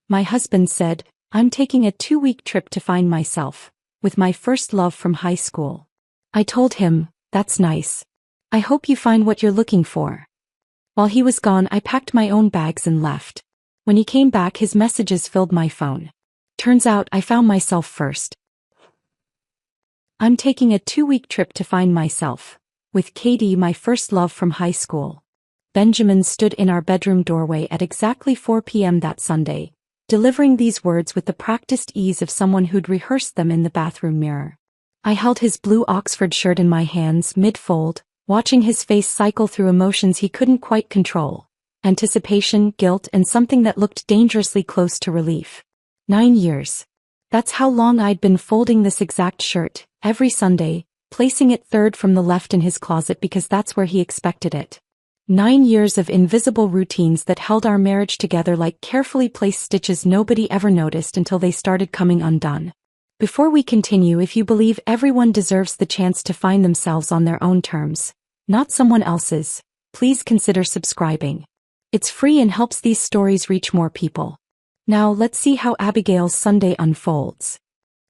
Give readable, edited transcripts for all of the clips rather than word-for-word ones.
My husband said, I'm taking a 2-week trip to find myself, with my first love from high school. I told him, that's nice. I hope you find what you're looking for. While he was gone, I packed my own bags and left. When he came back, his messages filled my phone. Turns out I found myself first. I'm taking a 2-week trip to find myself, with Katie, my first love from high school. Benjamin stood in our bedroom doorway at exactly 4 p.m. that Sunday, delivering these words with the practiced ease of someone who'd rehearsed them in the bathroom mirror. I held his blue Oxford shirt in my hands mid-fold, watching his face cycle through emotions he couldn't quite control: anticipation, guilt, and something that looked dangerously close to relief. 9 years. That's how long I'd been folding this exact shirt, every Sunday, placing it third from the left in his closet because that's where he expected it. 9 years of invisible routines that held our marriage together like carefully placed stitches nobody ever noticed until they started coming undone. Before we continue, if you believe everyone deserves the chance to find themselves on their own terms, not someone else's, please consider subscribing. It's free and helps these stories reach more people. Now let's see how Abigail's Sunday unfolds.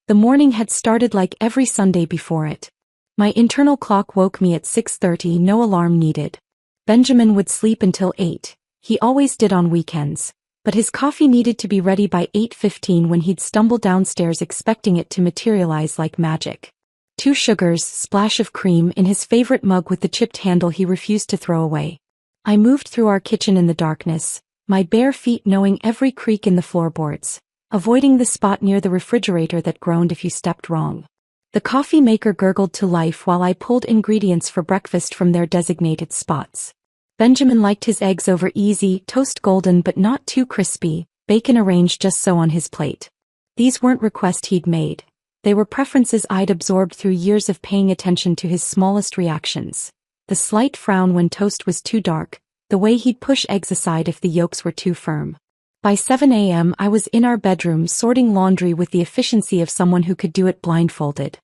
The morning had started like every Sunday before it. My internal clock woke me at 6:30, no alarm needed. Benjamin would sleep until 8, he always did on weekends, but his coffee needed to be ready by 8:15 when he'd stumble downstairs expecting it to materialize like magic. 2 sugars, splash of cream in his favorite mug with the chipped handle he refused to throw away. I moved through our kitchen in the darkness, my bare feet knowing every creak in the floorboards, avoiding the spot near the refrigerator that groaned if you stepped wrong. The coffee maker gurgled to life while I pulled ingredients for breakfast from their designated spots. Benjamin liked his eggs over easy, toast golden but not too crispy, bacon arranged just so on his plate. These weren't requests he'd made. They were preferences I'd absorbed through years of paying attention to his smallest reactions. The slight frown when toast was too dark, the way he'd push eggs aside if the yolks were too firm. By 7 a.m. I was in our bedroom sorting laundry with the efficiency of someone who could do it blindfolded.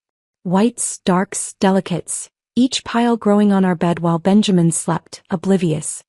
Whites, darks, delicates, each pile growing on our bed while Benjamin slept, oblivious.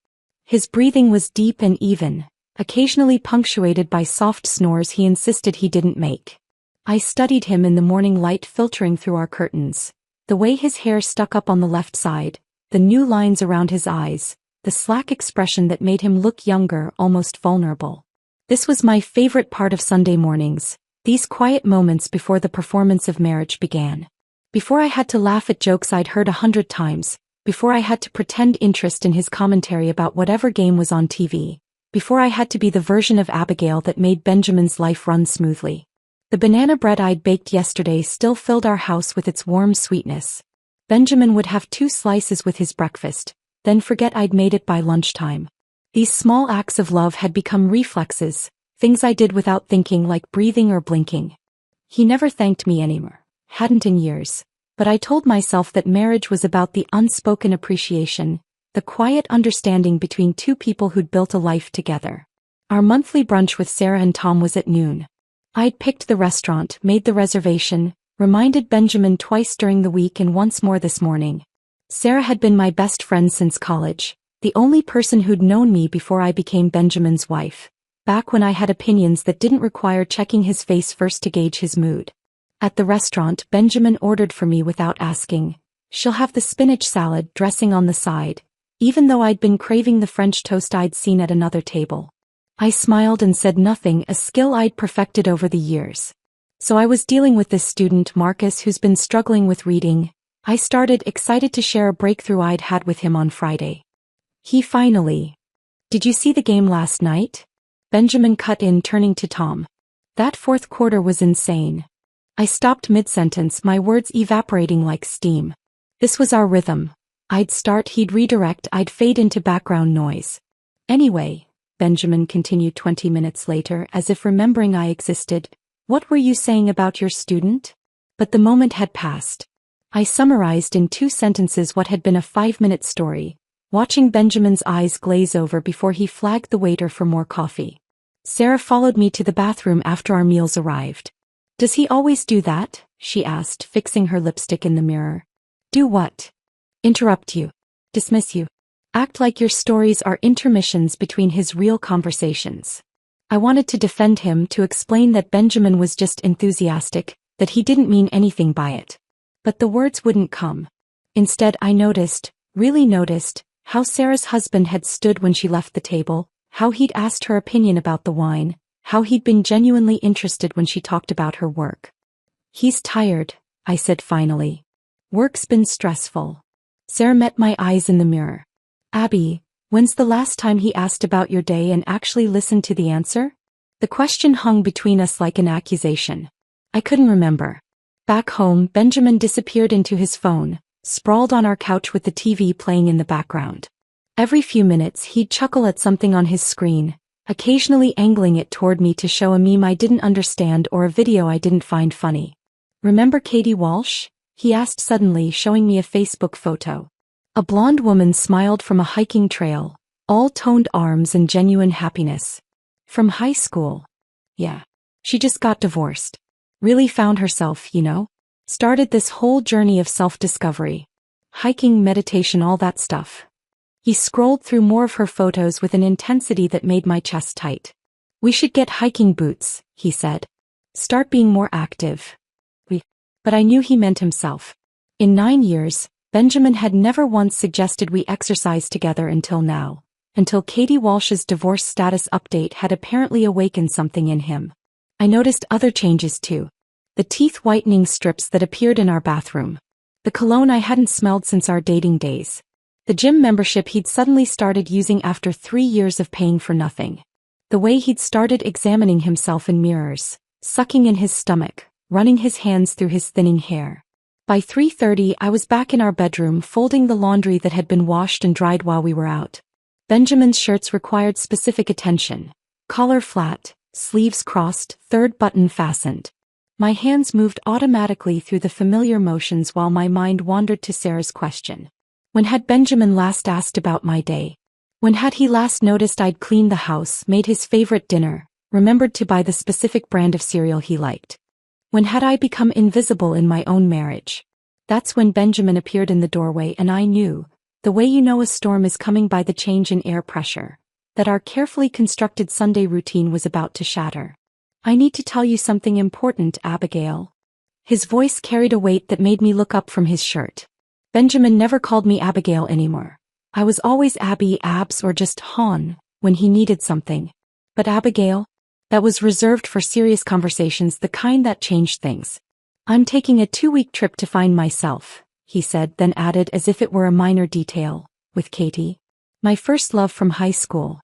His breathing was deep and even, occasionally punctuated by soft snores he insisted he didn't make. I studied him in the morning light filtering through our curtains. The way his hair stuck up on the left side, the new lines around his eyes, the slack expression that made him look younger, almost vulnerable. This was my favorite part of Sunday mornings, these quiet moments before the performance of marriage began. Before I had to laugh at jokes I'd heard 100 times, before I had to pretend interest in his commentary about whatever game was on TV, before I had to be the version of Abigail that made Benjamin's life run smoothly. The banana bread I'd baked yesterday still filled our house with its warm sweetness. Benjamin would have 2 slices with his breakfast, then forget I'd made it by lunchtime. These small acts of love had become reflexes, things I did without thinking, like breathing or blinking. He never thanked me anymore, hadn't in years, but I told myself that marriage was about the unspoken appreciation, the quiet understanding between 2 people who'd built a life together. Our monthly brunch with Sarah and Tom was at noon. I'd picked the restaurant, made the reservation, reminded Benjamin twice during the week and once more this morning. Sarah had been my best friend since college, the only person who'd known me before I became Benjamin's wife, back when I had opinions that didn't require checking his face first to gauge his mood. At the restaurant, Benjamin ordered for me without asking. She'll have the spinach salad dressing on the side, even though I'd been craving the French toast I'd seen at another table. I smiled and said nothing, a skill I'd perfected over the years. So I was dealing with this student, Marcus, who's been struggling with reading. I started, excited to share a breakthrough I'd had with him on Friday. He finally. Did you see the game last night? Benjamin cut in, turning to Tom. That fourth quarter was insane. I stopped mid-sentence, my words evaporating like steam. This was our rhythm. I'd start, he'd redirect, I'd fade into background noise. Anyway, Benjamin continued 20 minutes later, as if remembering I existed, what were you saying about your student? But the moment had passed. I summarized in 2 sentences what had been a 5-minute story, watching Benjamin's eyes glaze over before he flagged the waiter for more coffee. Sarah followed me to the bathroom after our meals arrived. Does he always do that? She asked, fixing her lipstick in the mirror. Do what? Interrupt you. Dismiss you. Act like your stories are intermissions between his real conversations. I wanted to defend him, to explain that Benjamin was just enthusiastic, that he didn't mean anything by it. But the words wouldn't come. Instead, I noticed, really noticed, how Sarah's husband had stood when she left the table, how he'd asked her opinion about the wine, how he'd been genuinely interested when she talked about her work. "He's tired," I said finally. "Work's been stressful." Sarah met my eyes in the mirror. "Abby, when's the last time he asked about your day and actually listened to the answer?" The question hung between us like an accusation. I couldn't remember. Back home, Benjamin disappeared into his phone, sprawled on our couch with the TV playing in the background. Every few minutes he'd chuckle at something on his screen, occasionally angling it toward me to show a meme I didn't understand or a video I didn't find funny. "Remember Katie Walsh?" he asked suddenly, showing me a Facebook photo. A blonde woman smiled from a hiking trail, all toned arms and genuine happiness. From high school. Yeah. She just got divorced. Really found herself, you know? Started this whole journey of self-discovery. Hiking, meditation, all that stuff. He scrolled through more of her photos with an intensity that made my chest tight. "We should get hiking boots," he said. "Start being more active." But I knew he meant himself. In 9 years, Benjamin had never once suggested we exercise together until now. Until Katie Walsh's divorce status update had apparently awakened something in him. I noticed other changes too. The teeth whitening strips that appeared in our bathroom. The cologne I hadn't smelled since our dating days. The gym membership he'd suddenly started using after 3 years of paying for nothing. The way he'd started examining himself in mirrors, sucking in his stomach, running his hands through his thinning hair. By 3:30 I was back in our bedroom folding the laundry that had been washed and dried while we were out. Benjamin's shirts required specific attention. Collar flat, sleeves crossed, third button fastened. My hands moved automatically through the familiar motions while my mind wandered to Sarah's question. When had Benjamin last asked about my day? When had he last noticed I'd cleaned the house, made his favorite dinner, remembered to buy the specific brand of cereal he liked? When had I become invisible in my own marriage? That's when Benjamin appeared in the doorway and I knew, the way you know a storm is coming by the change in air pressure, that our carefully constructed Sunday routine was about to shatter. "I need to tell you something important, Abigail." His voice carried a weight that made me look up from his shirt. Benjamin never called me Abigail anymore. I was always Abby, Abs, or just Han, when he needed something. But Abigail? That was reserved for serious conversations, the kind that changed things. "I'm taking a 2-week trip to find myself," he said, then added as if it were a minor detail, "with Katie. My first love from high school."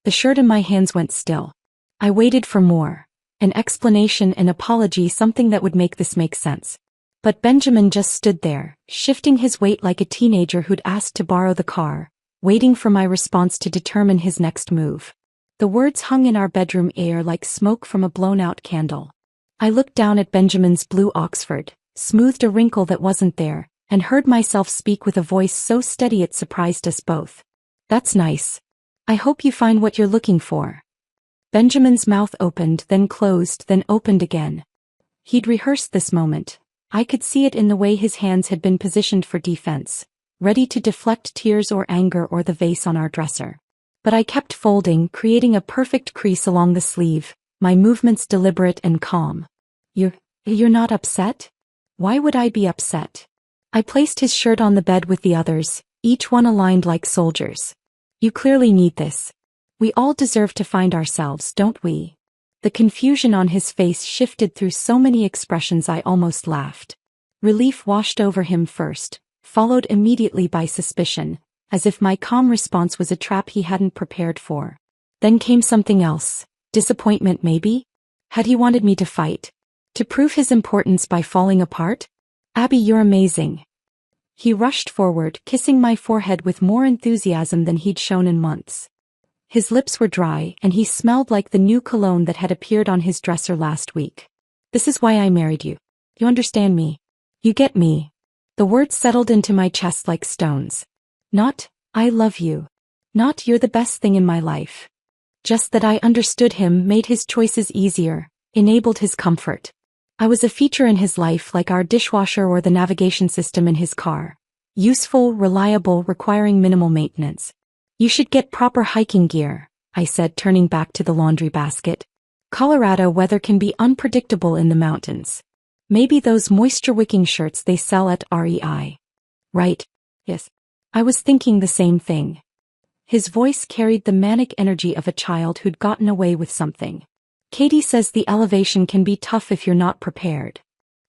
The shirt in my hands went still. I waited for more. An explanation, an apology, something that would make this make sense. But Benjamin just stood there, shifting his weight like a teenager who'd asked to borrow the car, waiting for my response to determine his next move. The words hung in our bedroom air like smoke from a blown-out candle. I looked down at Benjamin's blue Oxford, smoothed a wrinkle that wasn't there, and heard myself speak with a voice so steady it surprised us both. "That's nice. I hope you find what you're looking for." Benjamin's mouth opened, then closed, then opened again. He'd rehearsed this moment. I could see it in the way his hands had been positioned for defense, ready to deflect tears or anger or the vase on our dresser. But I kept folding, creating a perfect crease along the sleeve, my movements deliberate and calm. You're not upset?" "Why would I be upset?" I placed his shirt on the bed with the others, each one aligned like soldiers. "You clearly need this. We all deserve to find ourselves, don't we?" The confusion on his face shifted through so many expressions I almost laughed. Relief washed over him first, followed immediately by suspicion, as if my calm response was a trap he hadn't prepared for. Then came something else. Disappointment, maybe? Had he wanted me to fight? To prove his importance by falling apart? "Abby, you're amazing." He rushed forward, kissing my forehead with more enthusiasm than he'd shown in months. His lips were dry, and he smelled like the new cologne that had appeared on his dresser last week. "This is why I married you. You understand me. You get me." The words settled into my chest like stones. Not, "I love you." Not, "You're the best thing in my life." Just that I understood him, made his choices easier, enabled his comfort. I was a feature in his life like our dishwasher or the navigation system in his car. Useful, reliable, requiring minimal maintenance. "You should get proper hiking gear," I said, turning back to the laundry basket. Colorado weather can be unpredictable in the mountains. Maybe those moisture-wicking shirts they sell at REI. Right? Yes. I was thinking the same thing. His voice carried the manic energy of a child who'd gotten away with something. Katie says the elevation can be tough if you're not prepared.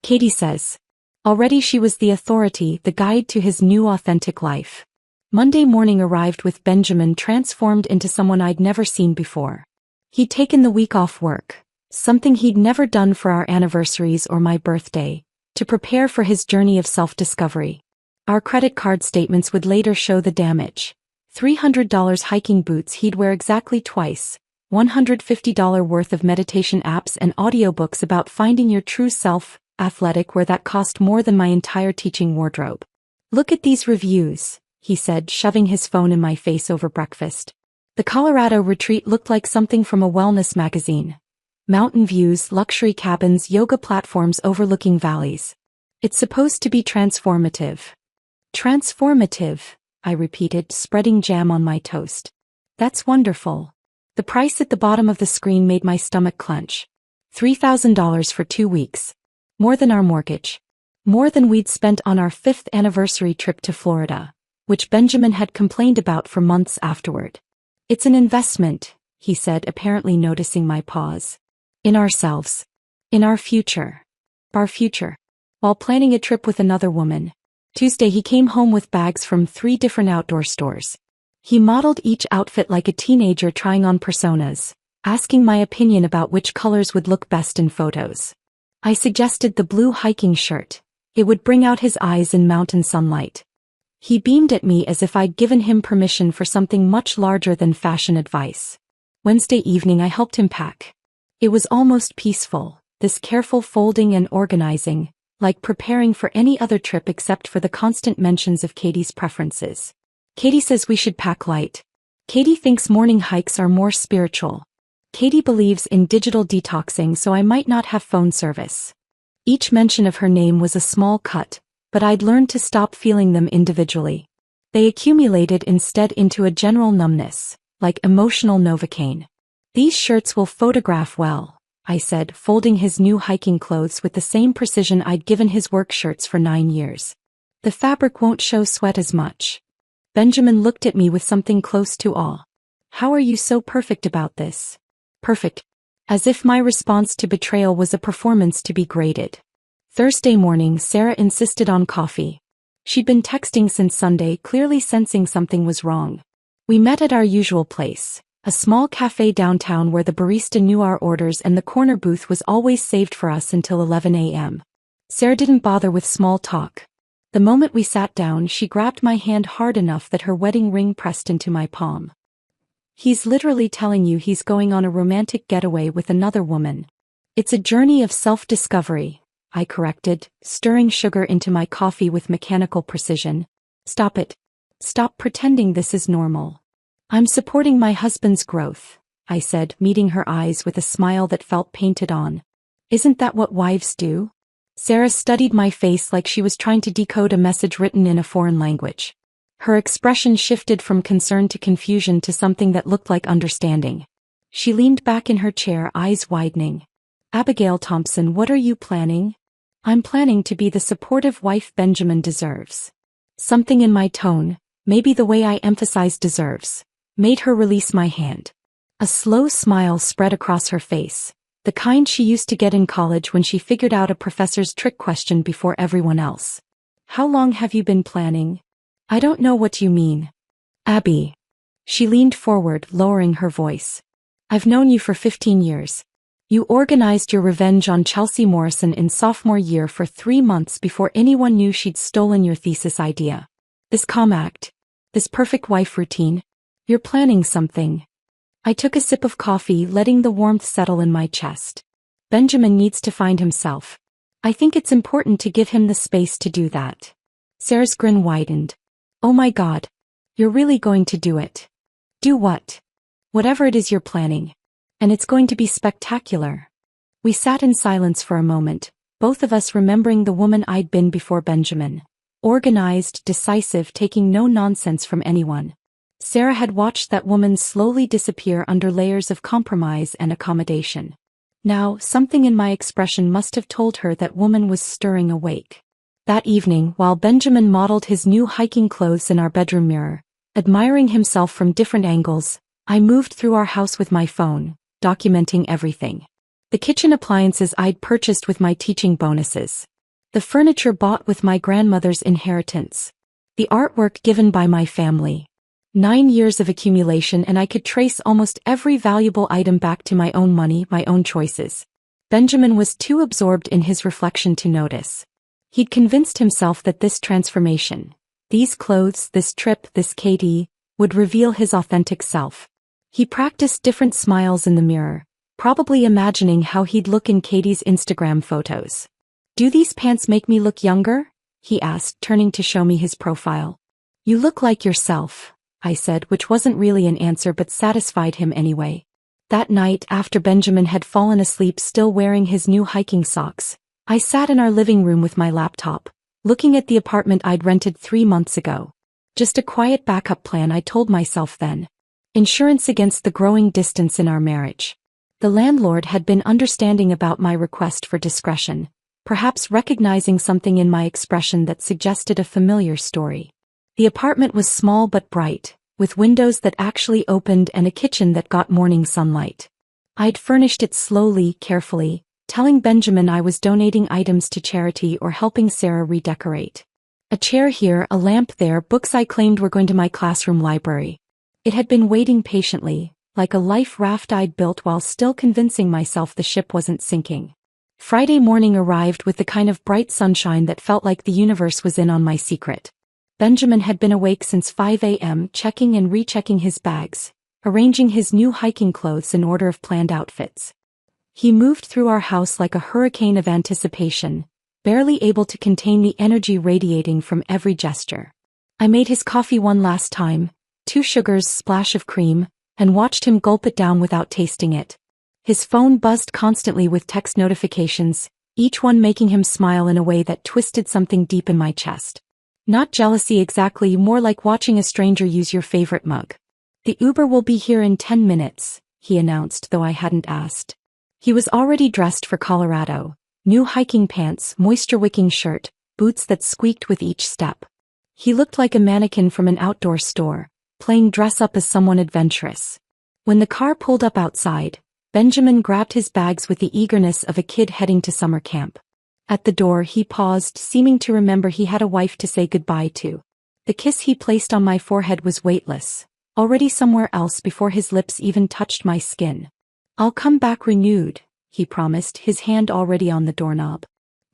Katie says. Already she was the authority, the guide to his new authentic life. Monday morning arrived with Benjamin transformed into someone I'd never seen before. He'd taken the week off work, something he'd never done for our anniversaries or my birthday, to prepare for his journey of self-discovery. Our credit card statements would later show the damage. $300 hiking boots he'd wear exactly twice, $150 worth of meditation apps and audiobooks about finding your true self, athletic wear that cost more than my entire teaching wardrobe. Look at these reviews, he said, shoving his phone in my face over breakfast. The Colorado retreat looked like something from a wellness magazine. Mountain views, luxury cabins, yoga platforms overlooking valleys. It's supposed to be transformative. Transformative, I repeated, spreading jam on my toast. That's wonderful. The price at the bottom of the screen made my stomach clench. $3,000 for 2 weeks. More than our mortgage. More than we'd spent on our 5th anniversary trip to Florida, which Benjamin had complained about for months afterward. It's an investment, he said, apparently noticing my pause. In ourselves. In our future. Our future. While planning a trip with another woman. Tuesday he came home with bags from 3 different outdoor stores. He modeled each outfit like a teenager trying on personas, asking my opinion about which colors would look best in photos. I suggested the blue hiking shirt. It would bring out his eyes in mountain sunlight. He beamed at me as if I'd given him permission for something much larger than fashion advice. Wednesday evening I helped him pack. It was almost peaceful, this careful folding and organizing, like preparing for any other trip except for the constant mentions of Katie's preferences. Katie says we should pack light. Katie thinks morning hikes are more spiritual. Katie believes in digital detoxing, so I might not have phone service. Each mention of her name was a small cut, but I'd learned to stop feeling them individually. They accumulated instead into a general numbness, like emotional Novocaine. These shirts will photograph well, I said, folding his new hiking clothes with the same precision I'd given his work shirts for 9 years. The fabric won't show sweat as much. Benjamin looked at me with something close to awe. How are you so perfect about this? Perfect. As if my response to betrayal was a performance to be graded. Thursday morning Sarah insisted on coffee. She'd been texting since Sunday, clearly sensing something was wrong. We met at our usual place, a small cafe downtown where the barista knew our orders and the corner booth was always saved for us until 11 a.m. Sarah didn't bother with small talk. The moment we sat down she grabbed my hand hard enough that her wedding ring pressed into my palm. He's literally telling you he's going on a romantic getaway with another woman. It's a journey of self-discovery, I corrected, stirring sugar into my coffee with mechanical precision. Stop it. Stop pretending this is normal. I'm supporting my husband's growth, I said, meeting her eyes with a smile that felt painted on. Isn't that what wives do? Sarah studied my face like she was trying to decode a message written in a foreign language. Her expression shifted from concern to confusion to something that looked like understanding. She leaned back in her chair, eyes widening. Abigail Thompson, what are you planning? I'm planning to be the supportive wife Benjamin deserves. Something in my tone, maybe the way I emphasized deserves, made her release my hand. A slow smile spread across her face, the kind she used to get in college when she figured out a professor's trick question before everyone else. How long have you been planning? I don't know what you mean. Abby. She leaned forward, lowering her voice. I've known you for 15 years. You organized your revenge on Chelsea Morrison in sophomore year for 3 months before anyone knew she'd stolen your thesis idea. This calm act. This perfect wife routine. You're planning something. I took a sip of coffee, letting the warmth settle in my chest. Benjamin needs to find himself. I think it's important to give him the space to do that. Sarah's grin widened. Oh my God. You're really going to do it. Do what? Whatever it is you're planning. And it's going to be spectacular. We sat in silence for a moment, both of us remembering the woman I'd been before Benjamin. Organized, decisive, taking no nonsense from anyone. Sarah had watched that woman slowly disappear under layers of compromise and accommodation. Now, something in my expression must have told her that woman was stirring awake. That evening, while Benjamin modeled his new hiking clothes in our bedroom mirror, admiring himself from different angles, I moved through our house with my phone, documenting everything. The kitchen appliances I'd purchased with my teaching bonuses. The furniture bought with my grandmother's inheritance. The artwork given by my family. 9 years of accumulation, and I could trace almost every valuable item back to my own money, my own choices. Benjamin was too absorbed in his reflection to notice. He'd convinced himself that this transformation, these clothes, this trip, this Katie, would reveal his authentic self. He practiced different smiles in the mirror, probably imagining how he'd look in Katie's Instagram photos. "Do these pants make me look younger?" he asked, turning to show me his profile. "You look like yourself," I said, which wasn't really an answer but satisfied him anyway. That night, after Benjamin had fallen asleep still wearing his new hiking socks, I sat in our living room with my laptop, looking at the apartment I'd rented 3 months ago. Just a quiet backup plan, I told myself then. Insurance against the growing distance in our marriage. The landlord had been understanding about my request for discretion, perhaps recognizing something in my expression that suggested a familiar story. The apartment was small but bright, with windows that actually opened and a kitchen that got morning sunlight. I'd furnished it slowly, carefully, telling Benjamin I was donating items to charity or helping Sarah redecorate. A chair here, a lamp there, books I claimed were going to my classroom library. It had been waiting patiently, like a life raft I'd built while still convincing myself the ship wasn't sinking. Friday morning arrived with the kind of bright sunshine that felt like the universe was in on my secret. Benjamin had been awake since 5 a.m., checking and rechecking his bags, arranging his new hiking clothes in order of planned outfits. He moved through our house like a hurricane of anticipation, barely able to contain the energy radiating from every gesture. I made his coffee one last time, 2 sugars, splash of cream, and watched him gulp it down without tasting it. His phone buzzed constantly with text notifications, each one making him smile in a way that twisted something deep in my chest. Not jealousy exactly, more like watching a stranger use your favorite mug. "The Uber will be here in 10 minutes, he announced, though I hadn't asked. He was already dressed for Colorado, new hiking pants, moisture-wicking shirt, boots that squeaked with each step. He looked like a mannequin from an outdoor store, playing dress-up as someone adventurous. When the car pulled up outside, Benjamin grabbed his bags with the eagerness of a kid heading to summer camp. At the door he paused, seeming to remember he had a wife to say goodbye to. The kiss he placed on my forehead was weightless, already somewhere else before his lips even touched my skin. "I'll come back renewed," he promised, his hand already on the doorknob.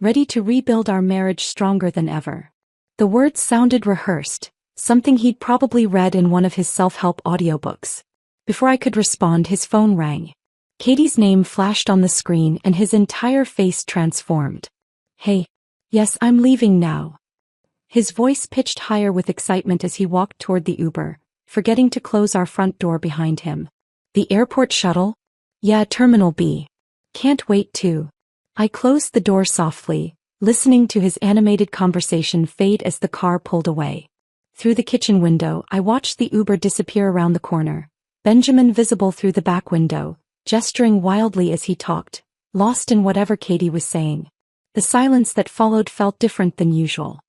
"Ready to rebuild our marriage stronger than ever." The words sounded rehearsed, something he'd probably read in one of his self-help audiobooks. Before I could respond, his phone rang. Katie's name flashed on the screen and his entire face transformed. "Hey. Yes, I'm leaving now." His voice pitched higher with excitement as he walked toward the Uber, forgetting to close our front door behind him. "The airport shuttle?" "Yeah, Terminal B. Can't wait to." I closed the door softly, listening to his animated conversation fade as the car pulled away. Through the kitchen window, I watched the Uber disappear around the corner, Benjamin visible through the back window, gesturing wildly as he talked, lost in whatever Katie was saying. The silence that followed felt different than usual.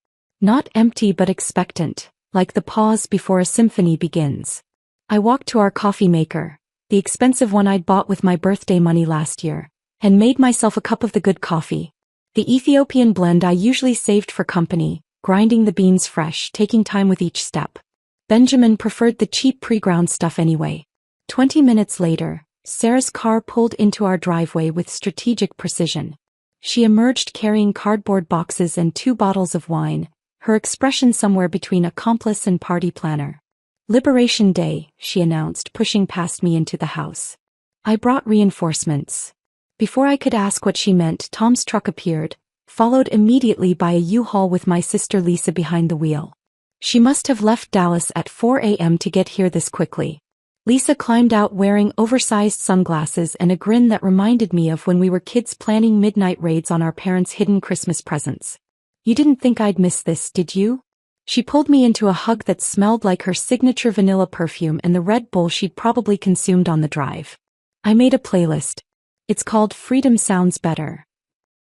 Not empty but expectant, like the pause before a symphony begins. I walked to our coffee maker, the expensive one I'd bought with my birthday money last year, and made myself a cup of the good coffee. The Ethiopian blend I usually saved for company, grinding the beans fresh, taking time with each step. Benjamin preferred the cheap pre-ground stuff anyway. 20 minutes later, Sarah's car pulled into our driveway with strategic precision. She emerged carrying cardboard boxes and 2 bottles of wine, her expression somewhere between accomplice and party planner. "Liberation Day," she announced, pushing past me into the house. I brought reinforcements. Before I could ask what she meant, Tom's truck appeared, followed immediately by a U-Haul with my sister Lisa behind the wheel. She must have left Dallas at 4 a.m. to get here this quickly. Lisa climbed out wearing oversized sunglasses and a grin that reminded me of when we were kids planning midnight raids on our parents' hidden Christmas presents. "You didn't think I'd miss this, did you?" She pulled me into a hug that smelled like her signature vanilla perfume and the Red Bull she'd probably consumed on the drive. I made a playlist. It's called Freedom Sounds Better.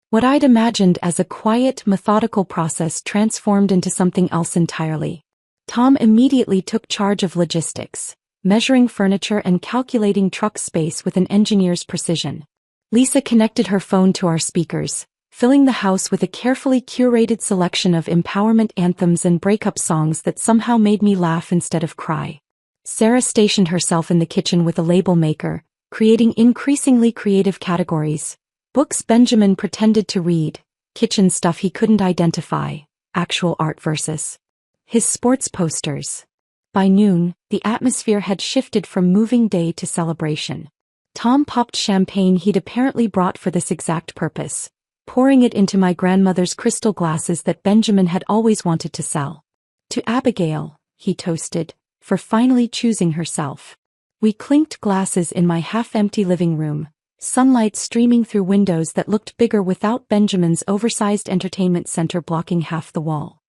What I'd imagined as a quiet, methodical process transformed into something else entirely. Tom immediately took charge of logistics, measuring furniture and calculating truck space with an engineer's precision. Lisa connected her phone to our speakers, filling the house with a carefully curated selection of empowerment anthems and breakup songs that somehow made me laugh instead of cry. Sarah stationed herself in the kitchen with a label maker, creating increasingly creative categories. Books Benjamin pretended to read, kitchen stuff he couldn't identify, actual art versus his sports posters. By noon, the atmosphere had shifted from moving day to celebration. Tom popped champagne he'd apparently brought for this exact purpose, pouring it into my grandmother's crystal glasses that Benjamin had always wanted to sell. To Abigail, he toasted, for finally choosing herself. We clinked glasses in my half-empty living room, sunlight streaming through windows that looked bigger without Benjamin's oversized entertainment center blocking half the wall.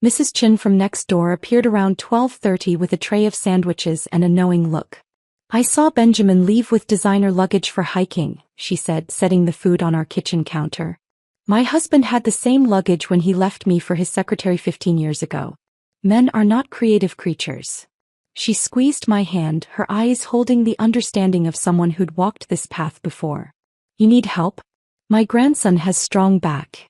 Mrs. Chin from next door appeared around 12:30 with a tray of sandwiches and a knowing look. I saw Benjamin leave with designer luggage for hiking, she said, setting the food on our kitchen counter. My husband had the same luggage when he left me for his secretary 15 years ago. Men are not creative creatures. She squeezed my hand, her eyes holding the understanding of someone who'd walked this path before. You need help? My grandson has strong back.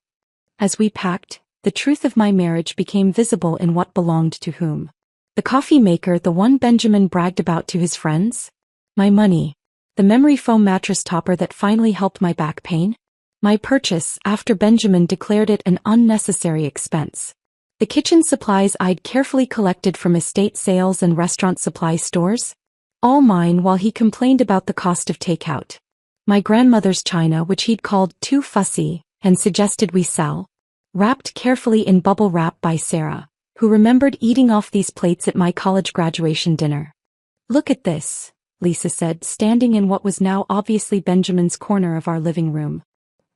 As we packed, the truth of my marriage became visible in what belonged to whom. The coffee maker, the one Benjamin bragged about to his friends? My money. The memory foam mattress topper that finally helped my back pain? My purchase after Benjamin declared it an unnecessary expense. The kitchen supplies I'd carefully collected from estate sales and restaurant supply stores? All mine while he complained about the cost of takeout. My grandmother's china, which he'd called too fussy, and suggested we sell. Wrapped carefully in bubble wrap by Sarah, who remembered eating off these plates at my college graduation dinner. Look at this, Lisa said, standing in what was now obviously Benjamin's corner of our living room.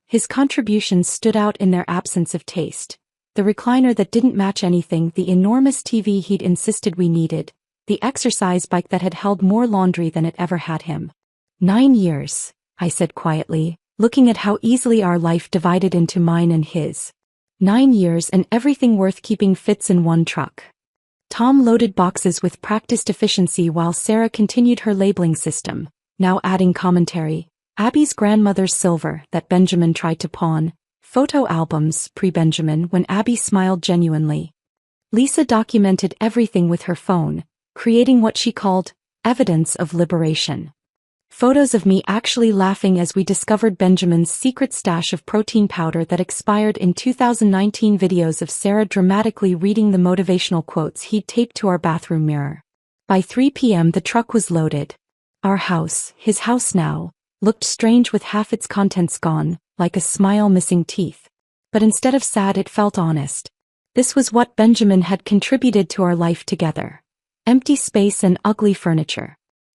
His contributions stood out in their absence of taste. The recliner that didn't match anything, the enormous TV he'd insisted we needed, the exercise bike that had held more laundry than it ever had him. 9 years, I said quietly, looking at how easily our life divided into mine and his. 9 years and everything worth keeping fits in one truck. Tom loaded boxes with practiced efficiency while Sarah continued her labeling system, now adding commentary. Abby's grandmother's silver that Benjamin tried to pawn, photo albums pre-Benjamin when Abby smiled genuinely. Lisa documented everything with her phone, creating what she called evidence of liberation. Photos of me actually laughing as we discovered Benjamin's secret stash of protein powder that expired in 2019, videos of Sarah dramatically reading the motivational quotes he'd taped to our bathroom mirror. By 3 p.m. the truck was loaded. Our house, his house now, looked strange with half its contents gone, like a smile missing teeth. But instead of sad, it felt honest. This was what Benjamin had contributed to our life together. Empty space and ugly furniture.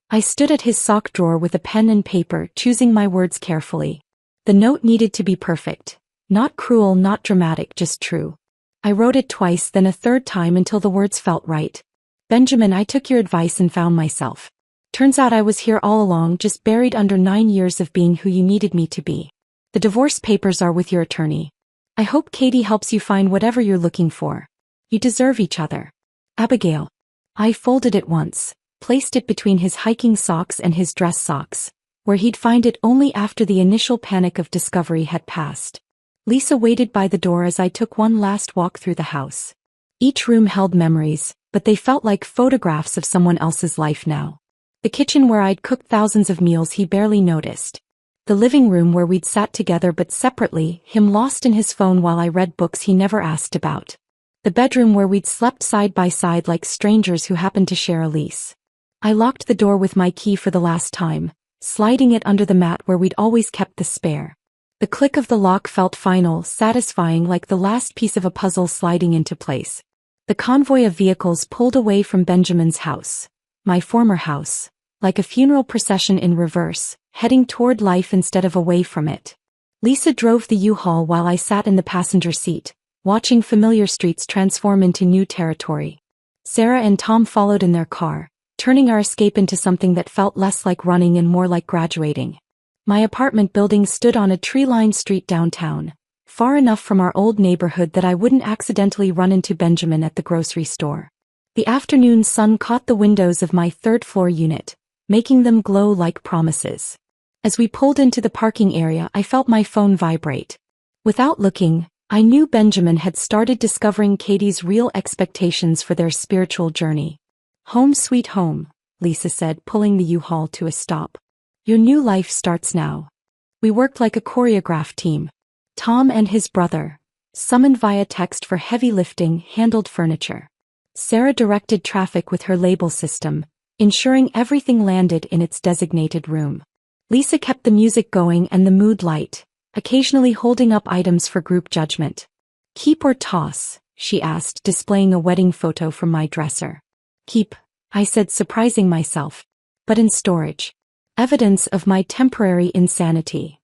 I stood at his sock drawer with a pen and paper, choosing my words carefully. The note needed to be perfect. Not cruel, not dramatic, just true. I wrote it twice, then a third time until the words felt right. Benjamin, I took your advice and found myself. Turns out I was here all along, just buried under 9 years of being who you needed me to be. The divorce papers are with your attorney. I hope Katie helps you find whatever you're looking for. You deserve each other. Abigail. I folded it once, placed it between his hiking socks and his dress socks, where he'd find it only after the initial panic of discovery had passed. Lisa waited by the door as I took one last walk through the house. Each room held memories, but they felt like photographs of someone else's life now. The kitchen where I'd cooked thousands of meals he barely noticed. The living room where we'd sat together but separately, him lost in his phone while I read books he never asked about. The bedroom where we'd slept side by side like strangers who happened to share a lease. I locked the door with my key for the last time, sliding it under the mat where we'd always kept the spare. The click of the lock felt final, satisfying, like the last piece of a puzzle sliding into place. The convoy of vehicles pulled away from Benjamin's house, my former house, like a funeral procession in reverse, heading toward life instead of away from it. Lisa drove the U-Haul while I sat in the passenger seat, watching familiar streets transform into new territory. Sarah and Tom followed in their car, turning our escape into something that felt less like running and more like graduating. My apartment building stood on a tree-lined street downtown, far enough from our old neighborhood that I wouldn't accidentally run into Benjamin at the grocery store. The afternoon sun caught the windows of my third-floor unit, making them glow like promises. As we pulled into the parking area, I felt my phone vibrate. Without looking, I knew Benjamin had started discovering Katie's real expectations for their spiritual journey. "Home sweet home," Lisa said, pulling the U-Haul to a stop. "Your new life starts now." We worked like a choreographed team. Tom and his brother, summoned via text for heavy lifting, handled furniture. Sarah directed traffic with her label system, ensuring everything landed in its designated room. Lisa kept the music going and the mood light, occasionally holding up items for group judgment. "Keep or toss?" she asked, displaying a wedding photo from my dresser. "Keep," I said, surprising myself. "But in storage." Evidence of my temporary insanity.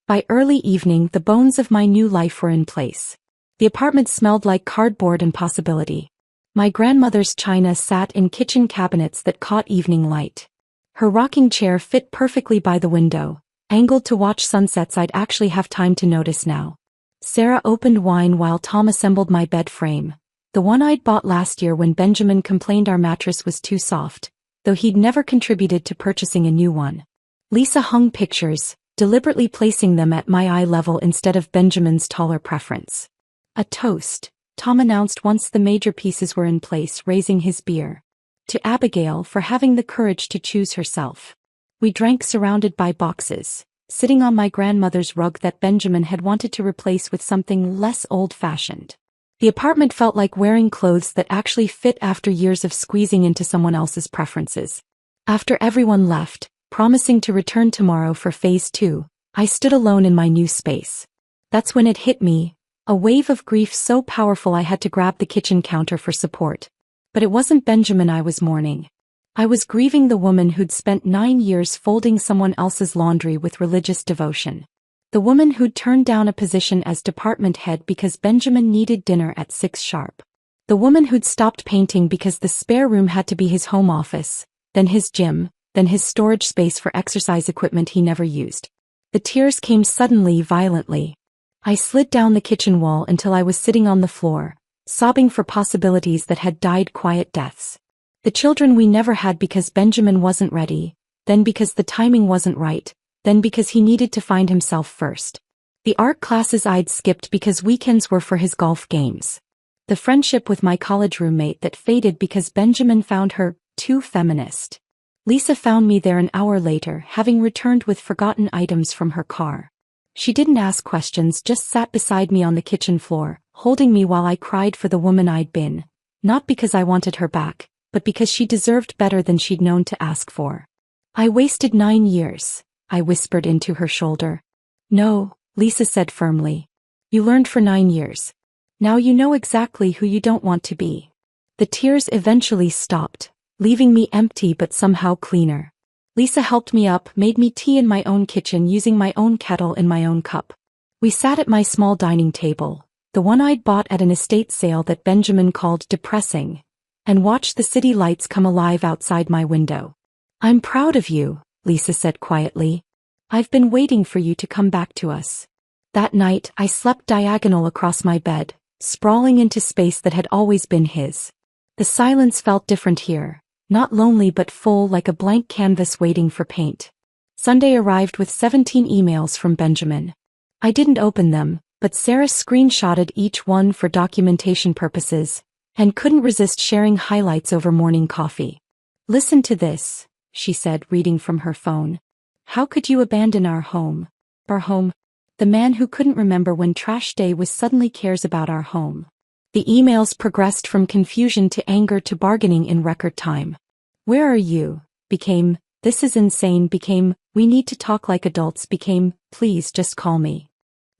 By early evening, the bones of my new life were in place. The apartment smelled like cardboard and possibility. My grandmother's china sat in kitchen cabinets that caught evening light. Her rocking chair fit perfectly by the window, angled to watch sunsets I'd actually have time to notice now. Sarah opened wine while Tom assembled my bed frame, the one I'd bought last year when Benjamin complained our mattress was too soft, though he'd never contributed to purchasing a new one. Lisa hung pictures, deliberately placing them at my eye level instead of Benjamin's taller preference. "A toast," Tom announced once the major pieces were in place, raising his beer. "To Abigail for having the courage to choose herself." We drank surrounded by boxes, sitting on my grandmother's rug that Benjamin had wanted to replace with something less old-fashioned. The apartment felt like wearing clothes that actually fit after years of squeezing into someone else's preferences. After everyone left, promising to return tomorrow for phase 2, I stood alone in my new space. That's when it hit me, a wave of grief so powerful I had to grab the kitchen counter for support. But it wasn't Benjamin I was mourning. I was grieving the woman who'd spent 9 years folding someone else's laundry with religious devotion. The woman who'd turned down a position as department head because Benjamin needed dinner at 6 sharp. The woman who'd stopped painting because the spare room had to be his home office, then his gym, then his storage space for exercise equipment he never used. The tears came suddenly, violently. I slid down the kitchen wall until I was sitting on the floor, sobbing for possibilities that had died quiet deaths. The children we never had because Benjamin wasn't ready, then because the timing wasn't right, then because he needed to find himself first. The art classes I'd skipped because weekends were for his golf games. The friendship with my college roommate that faded because Benjamin found her too feminist. Lisa found me there an hour later, having returned with forgotten items from her car. She didn't ask questions, just sat beside me on the kitchen floor, holding me while I cried for the woman I'd been, not because I wanted her back, but because she deserved better than she'd known to ask for. "I wasted 9 years, I whispered into her shoulder. "No," Lisa said firmly. "You learned for 9 years. Now you know exactly who you don't want to be." The tears eventually stopped, leaving me empty but somehow cleaner. Lisa helped me up, made me tea in my own kitchen using my own kettle and my own cup. We sat at my small dining table, the one I'd bought at an estate sale that Benjamin called depressing, and watched the city lights come alive outside my window. "I'm proud of you," Lisa said quietly. "I've been waiting for you to come back to us." That night, I slept diagonal across my bed, sprawling into space that had always been his. The silence felt different here. Not lonely but full, like a blank canvas waiting for paint. Sunday arrived with 17 emails from Benjamin. I didn't open them, but Sarah screenshotted each one for documentation purposes, and couldn't resist sharing highlights over morning coffee. "Listen to this," she said, reading from her phone. "How could you abandon our home? Our home? The man who couldn't remember when trash day was suddenly cares about our home." The emails progressed from confusion to anger to bargaining in record time. "Where are you?" became, "This is insane," became, "We need to talk like adults," became, "Please just call me."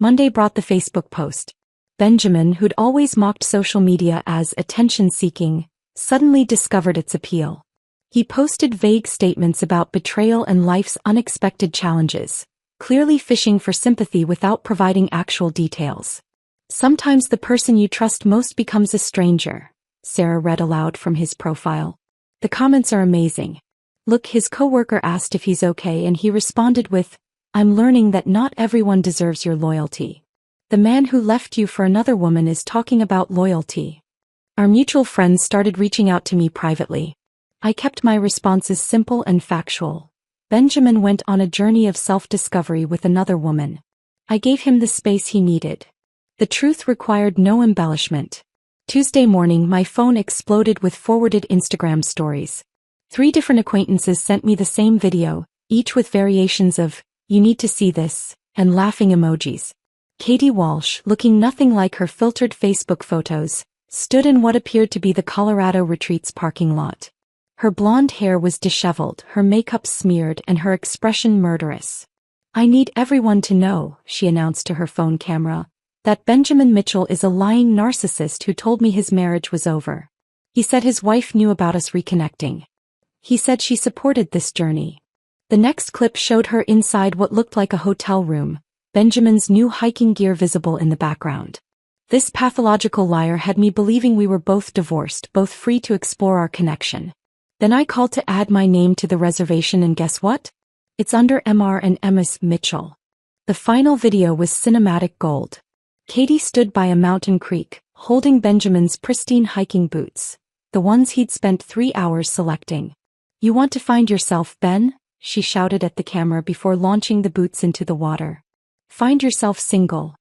Monday brought the Facebook post. Benjamin, who'd always mocked social media as attention-seeking, suddenly discovered its appeal. He posted vague statements about betrayal and life's unexpected challenges, clearly fishing for sympathy without providing actual details. Sometimes the person you trust most becomes a stranger, Sarah read aloud from his profile. The comments are amazing. Look, his coworker asked if he's okay and he responded with, I'm learning that not everyone deserves your loyalty. The man who left you for another woman is talking about loyalty. Our mutual friends started reaching out to me privately. I kept my responses simple and factual. Benjamin went on a journey of self-discovery with another woman. I gave him the space he needed. The truth required no embellishment. Tuesday morning, my phone exploded with forwarded Instagram stories. 3 different acquaintances sent me the same video, each with variations of, you need to see this, and laughing emojis. Katie Walsh, looking nothing like her filtered Facebook photos, stood in what appeared to be the Colorado Retreats parking lot. Her blonde hair was disheveled, her makeup smeared, and her expression murderous. I need everyone to know, she announced to her phone camera, that Benjamin Mitchell is a lying narcissist who told me his marriage was over. He said his wife knew about us reconnecting. He said she supported this journey. The next clip showed her inside what looked like a hotel room, Benjamin's new hiking gear visible in the background. This pathological liar had me believing we were both divorced, both free to explore our connection. Then I called to add my name to the reservation and guess what? It's under Mr. and Mrs. Mitchell. The final video was cinematic gold. Katie stood by a mountain creek, holding Benjamin's pristine hiking boots, the ones he'd spent 3 hours selecting. You want to find yourself, Ben? She shouted at the camera before launching the boots into the water. Find yourself single.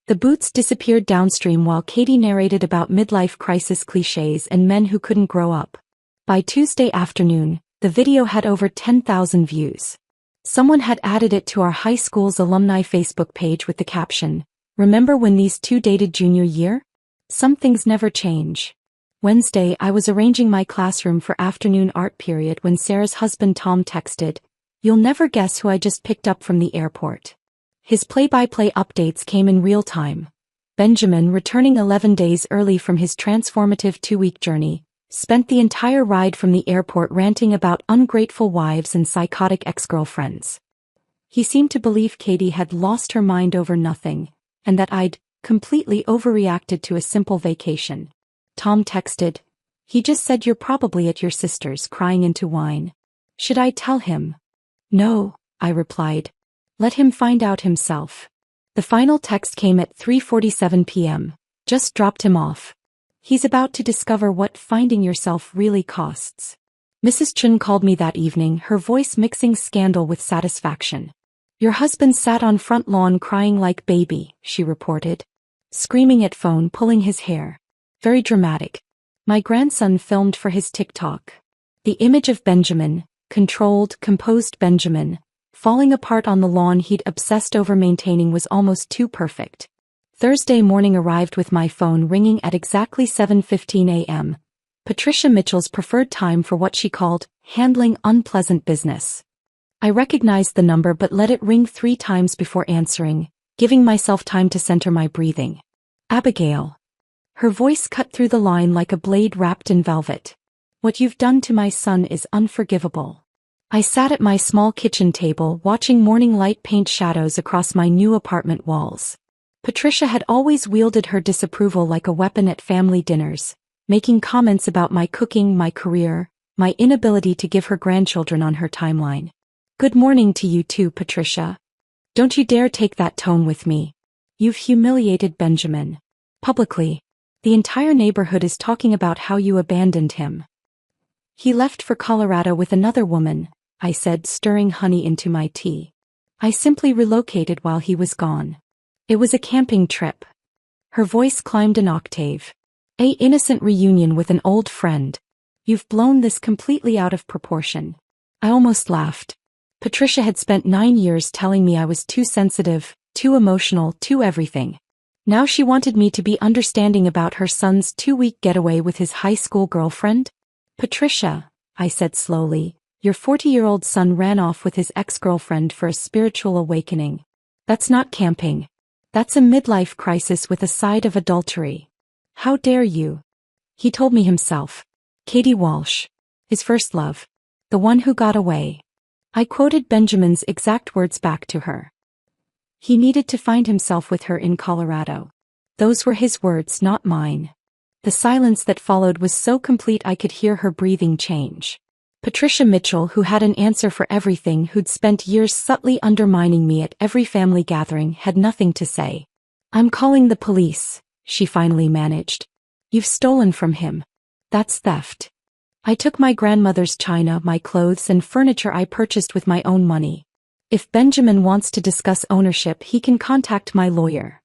The boots disappeared downstream while Katie narrated about midlife crisis cliches and men who couldn't grow up. By Tuesday afternoon, the video had over 10,000 views. Someone had added it to our high school's alumni Facebook page with the caption, "Remember when these two dated junior year? Some things never change." Wednesday, I was arranging my classroom for afternoon art period when Sarah's husband Tom texted, "You'll never guess who I just picked up from the airport." His play-by-play updates came in real time. Benjamin, returning 11 days early from his transformative 2-week journey, spent the entire ride from the airport ranting about ungrateful wives and psychotic ex-girlfriends. He seemed to believe Katie had lost her mind over nothing, and that I'd completely overreacted to a simple vacation. Tom texted, "He just said you're probably at your sister's crying into wine. Should I tell him?" "No," I replied. "Let him find out himself." The final text came at 3:47 p.m. Just dropped him off. He's about to discover what finding yourself really costs. Mrs. Chun called me that evening, her voice mixing scandal with satisfaction. "Your husband sat on front lawn crying like baby," she reported. "Screaming at phone, pulling his hair. Very dramatic. My grandson filmed for his TikTok. The image of Benjamin, controlled, composed Benjamin, falling apart on the lawn he'd obsessed over maintaining was almost too perfect." Thursday morning arrived with my phone ringing at exactly 7:15 a.m., Patricia Mitchell's preferred time for what she called handling unpleasant business. I recognized the number but let it ring 3 times before answering, giving myself time to center my breathing. "Abigail." Her voice cut through the line like a blade wrapped in velvet. "What you've done to my son is unforgivable." I sat at my small kitchen table watching morning light paint shadows across my new apartment walls. Patricia had always wielded her disapproval like a weapon at family dinners, making comments about my cooking, my career, my inability to give her grandchildren on her timeline. "Good morning to you too, Patricia. Don't you dare take that tone with me. You've humiliated Benjamin. Publicly. The entire neighborhood is talking about how you abandoned him." "He left for Colorado with another woman," I said, stirring honey into my tea. "I simply relocated while he was gone. It was a camping trip." Her voice climbed an octave. "A innocent reunion with an old friend. You've blown this completely out of proportion." I almost laughed. Patricia had spent 9 years telling me I was too sensitive, too emotional, too everything. Now she wanted me to be understanding about her son's 2-week getaway with his high school girlfriend? "Patricia," I said slowly, "your 40-year-old son ran off with his ex-girlfriend for a spiritual awakening. That's not camping. That's a midlife crisis with a side of adultery. How dare you?" He told me himself. Katie Walsh. His first love. The one who got away. I quoted Benjamin's exact words back to her. He needed to find himself with her in Colorado. Those were his words, not mine. The silence that followed was so complete I could hear her breathing change. Patricia Mitchell, who had an answer for everything, who'd spent years subtly undermining me at every family gathering, had nothing to say. "I'm calling the police," she finally managed. "You've stolen from him. That's theft. I took my grandmother's china, my clothes and furniture I purchased with my own money. If Benjamin wants to discuss ownership, he can contact my lawyer."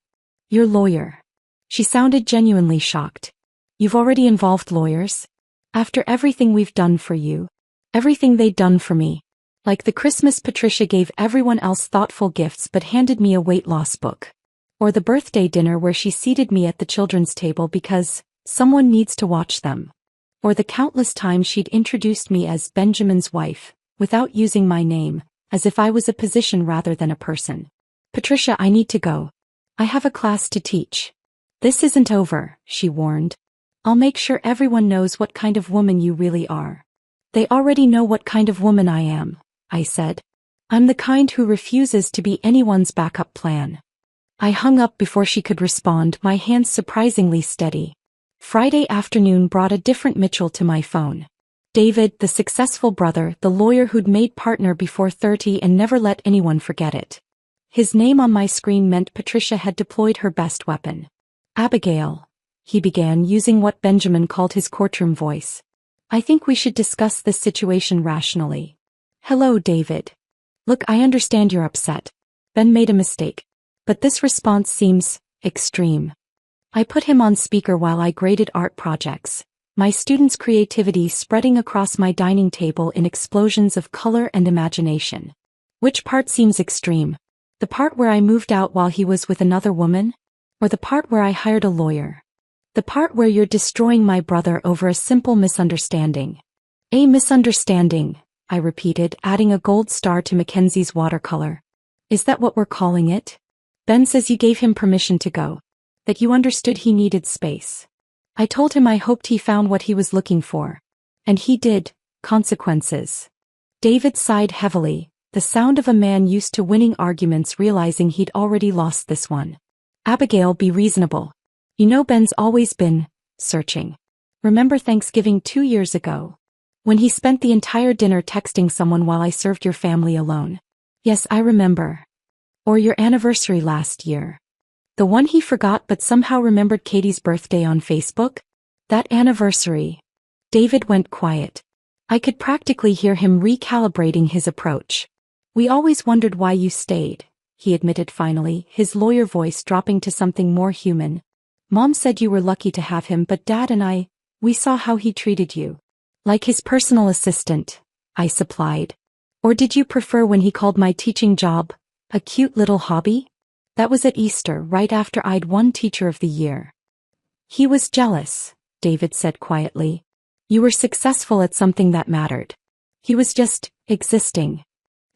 "Your lawyer?" She sounded genuinely shocked. "You've already involved lawyers? After everything we've done for you? Everything they'd done for me? Like the Christmas Patricia gave everyone else thoughtful gifts but handed me a weight loss book. Or the birthday dinner where she seated me at the children's table because someone needs to watch them. Or the countless times she'd introduced me as Benjamin's wife, without using my name, as if I was a position rather than a person. Patricia, I need to go. I have a class to teach." "This isn't over," she warned. "I'll make sure everyone knows what kind of woman you really are." "They already know what kind of woman I am," I said. "I'm the kind who refuses to be anyone's backup plan." I hung up before she could respond, my hands surprisingly steady. Friday afternoon brought a different Mitchell to my phone. David, the successful brother, the lawyer who'd made partner before 30 and never let anyone forget it. His name on my screen meant Patricia had deployed her best weapon. "Abigail," he began, using what Benjamin called his courtroom voice. "I think we should discuss this situation rationally." "Hello, David. Look, I understand you're upset. Ben made a mistake. But this response seems extreme." I put him on speaker while I graded art projects, my students' creativity spreading across my dining table in explosions of color and imagination. "Which part seems extreme? The part where I moved out while he was with another woman? Or the part where I hired a lawyer? The part where you're destroying my brother over a simple misunderstanding?" "A misunderstanding," I repeated, adding a gold star to Mackenzie's watercolor. "Is that what we're calling it? Ben says you gave him permission to go. That you understood he needed space." I told him I hoped he found what he was looking for. And he did. Consequences. David sighed heavily, the sound of a man used to winning arguments realizing he'd already lost this one. "Abigail, be reasonable. You know Ben's always been searching. Remember Thanksgiving 2 years ago? When he spent the entire dinner texting someone while I served your family alone?" "Yes, I remember." "Or your anniversary last year? The one he forgot but somehow remembered Katie's birthday on Facebook? That anniversary." David went quiet. I could practically hear him recalibrating his approach. "We always wondered why you stayed," he admitted finally, his lawyer voice dropping to something more human. "Mom said you were lucky to have him, but Dad and we saw how he treated you. Like his personal assistant," I supplied. "Or did you prefer when he called my teaching job a cute little hobby? That was at Easter, right after I'd won Teacher of the Year." "He was jealous," David said quietly. "You were successful at something that mattered. He was just existing."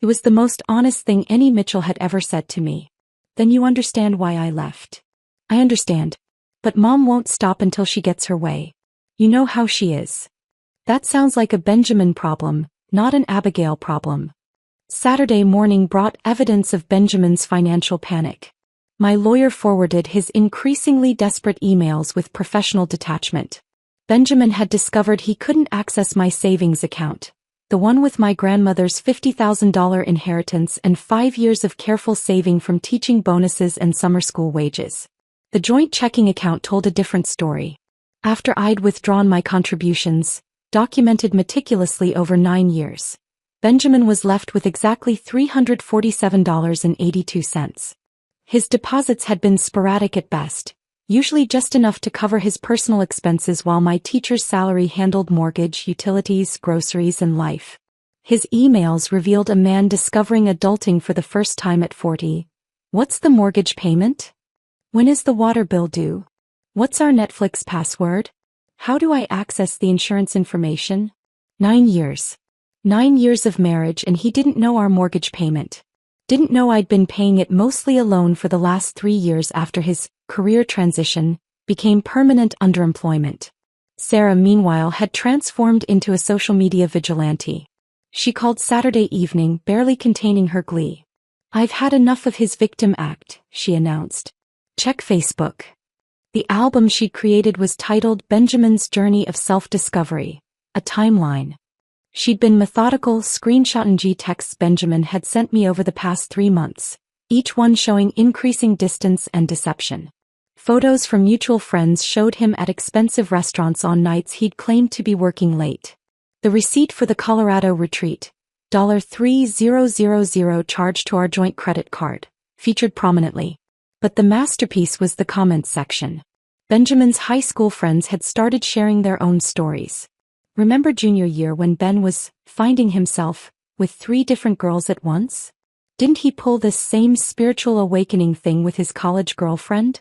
It was the most honest thing any Mitchell had ever said to me. "Then you understand why I left." "I understand. But Mom won't stop until she gets her way. You know how she is." "That sounds like a Benjamin problem, not an Abigail problem." Saturday morning brought evidence of Benjamin's financial panic. My lawyer forwarded his increasingly desperate emails with professional detachment. Benjamin had discovered he couldn't access my savings account, the one with my grandmother's $50,000 inheritance and 5 years of careful saving from teaching bonuses and summer school wages. The joint checking account told a different story. After I'd withdrawn my contributions, documented meticulously over 9 years, Benjamin was left with exactly $347.82. His deposits had been sporadic at best, usually just enough to cover his personal expenses while my teacher's salary handled mortgage, utilities, groceries, and life. His emails revealed a man discovering adulting for the first time at 40. "What's the mortgage payment? When is the water bill due? What's our Netflix password? How do I access the insurance information?" 9 years. 9 years of marriage and he didn't know our mortgage payment. Didn't know I'd been paying it mostly alone for the last 3 years after his career transition became permanent underemployment. Sarah, meanwhile, had transformed into a social media vigilante. She called Saturday evening, barely containing her glee. "I've had enough of his victim act," she announced. "Check Facebook." The album she'd created was titled Benjamin's Journey of Self-Discovery, a timeline. She'd been methodical, screenshotting texts Benjamin had sent me over the past 3 months, each one showing increasing distance and deception. Photos from mutual friends showed him at expensive restaurants on nights he'd claimed to be working late. The receipt for the Colorado retreat, $3,000 charged to our joint credit card, featured prominently. But the masterpiece was the comments section. Benjamin's high school friends had started sharing their own stories. Remember junior year when Ben was finding himself with 3 different girls at once? Didn't he pull this same spiritual awakening thing with his college girlfriend?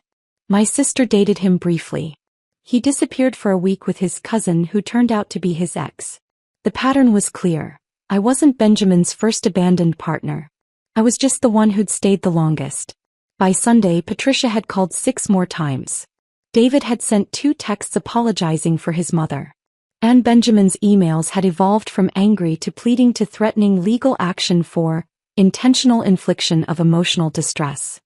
My sister dated him briefly. He disappeared for a week with his cousin who turned out to be his ex. The pattern was clear. I wasn't Benjamin's first abandoned partner. I was just the one who'd stayed the longest. By Sunday, Patricia had called 6 more times. David had sent 2 texts apologizing for his mother. And Benjamin's emails had evolved from angry to pleading to threatening legal action for intentional infliction of emotional distress.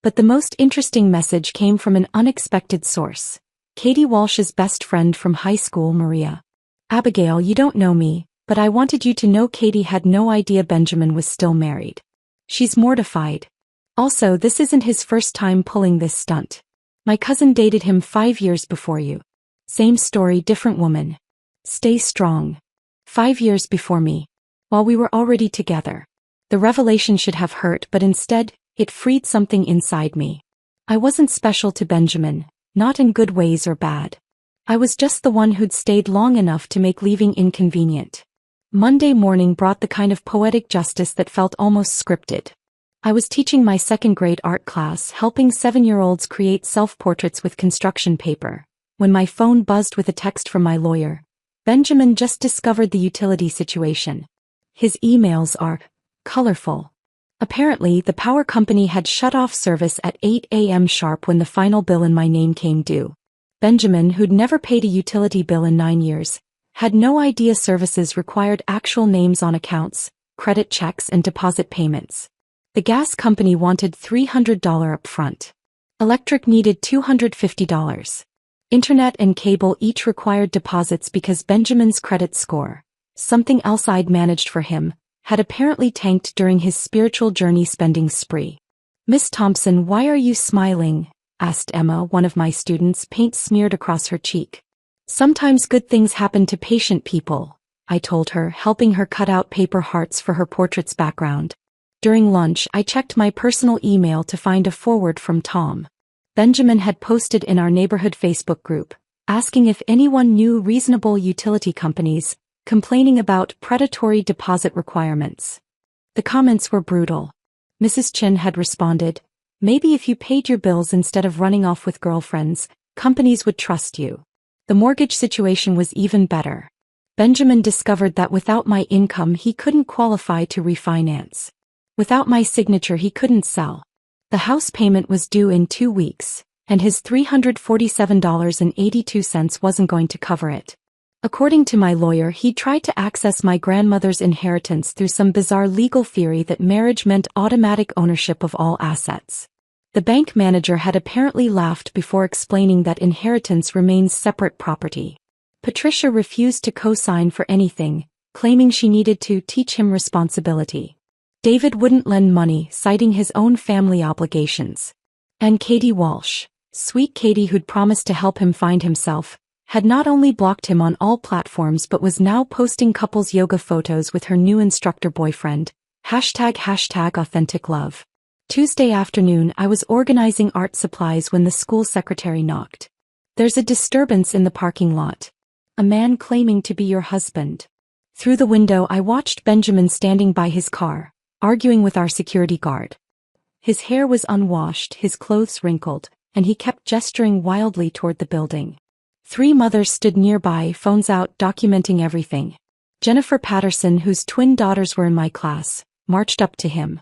But the most interesting message came from an unexpected source. Katie Walsh's best friend from high school, Maria. Abigail, you don't know me, but I wanted you to know Katie had no idea Benjamin was still married. She's mortified. Also, this isn't his first time pulling this stunt. My cousin dated him 5 years before you. Same story, different woman. Stay strong. 5 years before me. While we were already together. The revelation should have hurt, but instead, it freed something inside me. I wasn't special to Benjamin, not in good ways or bad. I was just the one who'd stayed long enough to make leaving inconvenient. Monday morning brought the kind of poetic justice that felt almost scripted. I was teaching my 2nd grade art class, helping 7-year-olds create self-portraits with construction paper, when my phone buzzed with a text from my lawyer. Benjamin just discovered the utility situation. His emails are colorful. Apparently, the power company had shut off service at 8 a.m. sharp when the final bill in my name came due. Benjamin, who'd never paid a utility bill in 9 years, had no idea services required actual names on accounts, credit checks and deposit payments. The gas company wanted $300 upfront. Electric needed $250. Internet and cable each required deposits because Benjamin's credit score, something else I'd managed for him, had apparently tanked during his spiritual journey spending spree. Miss Thompson, why are you smiling? Asked Emma, one of my students, paint smeared across her cheek. Sometimes good things happen to patient people, I told her, helping her cut out paper hearts for her portrait's background. During lunch, I checked my personal email to find a forward from Tom. Benjamin had posted in our neighborhood Facebook group, asking if anyone knew reasonable utility companies, complaining about predatory deposit requirements. The comments were brutal. Mrs. Chin had responded, maybe if you paid your bills instead of running off with girlfriends, companies would trust you. The mortgage situation was even better. Benjamin discovered that without my income he couldn't qualify to refinance. Without my signature he couldn't sell. The house payment was due in 2 weeks, and his $347.82 wasn't going to cover it. According to my lawyer, he tried to access my grandmother's inheritance through some bizarre legal theory that marriage meant automatic ownership of all assets. The bank manager had apparently laughed before explaining that inheritance remains separate property. Patricia refused to co-sign for anything, claiming she needed to teach him responsibility. David wouldn't lend money, citing his own family obligations. And Katie Walsh, sweet Katie who'd promised to help him find himself, had not only blocked him on all platforms but was now posting couples yoga photos with her new instructor boyfriend, #authentic love. Tuesday afternoon I was organizing art supplies when the school secretary knocked. There's a disturbance in the parking lot. A man claiming to be your husband. Through the window I watched Benjamin standing by his car, arguing with our security guard. His hair was unwashed, his clothes wrinkled, and he kept gesturing wildly toward the building. 3 mothers stood nearby, phones out, documenting everything. Jennifer Patterson, whose twin daughters were in my class, marched up to him.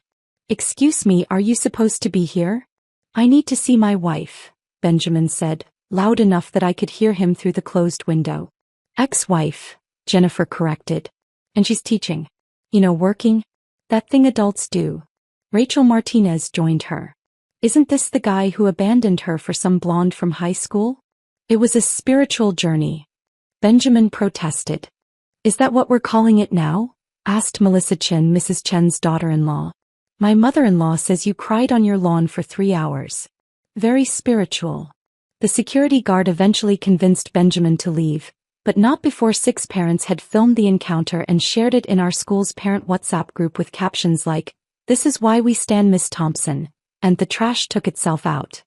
"Excuse me, are you supposed to be here?" "I need to see my wife," Benjamin said, loud enough that I could hear him through the closed window. "Ex-wife," Jennifer corrected. "And she's teaching. Working? That thing adults do." Rachel Martinez joined her. Isn't this the guy who abandoned her for some blonde from high school? It was a spiritual journey. Benjamin protested. Is that what we're calling it now? Asked Melissa Chen, Mrs. Chen's daughter-in-law. My mother-in-law says you cried on your lawn for 3 hours. Very spiritual. The security guard eventually convinced Benjamin to leave, but not before 6 parents had filmed the encounter and shared it in our school's parent WhatsApp group with captions like, "This is why we stand Miss Thompson," and the trash took itself out.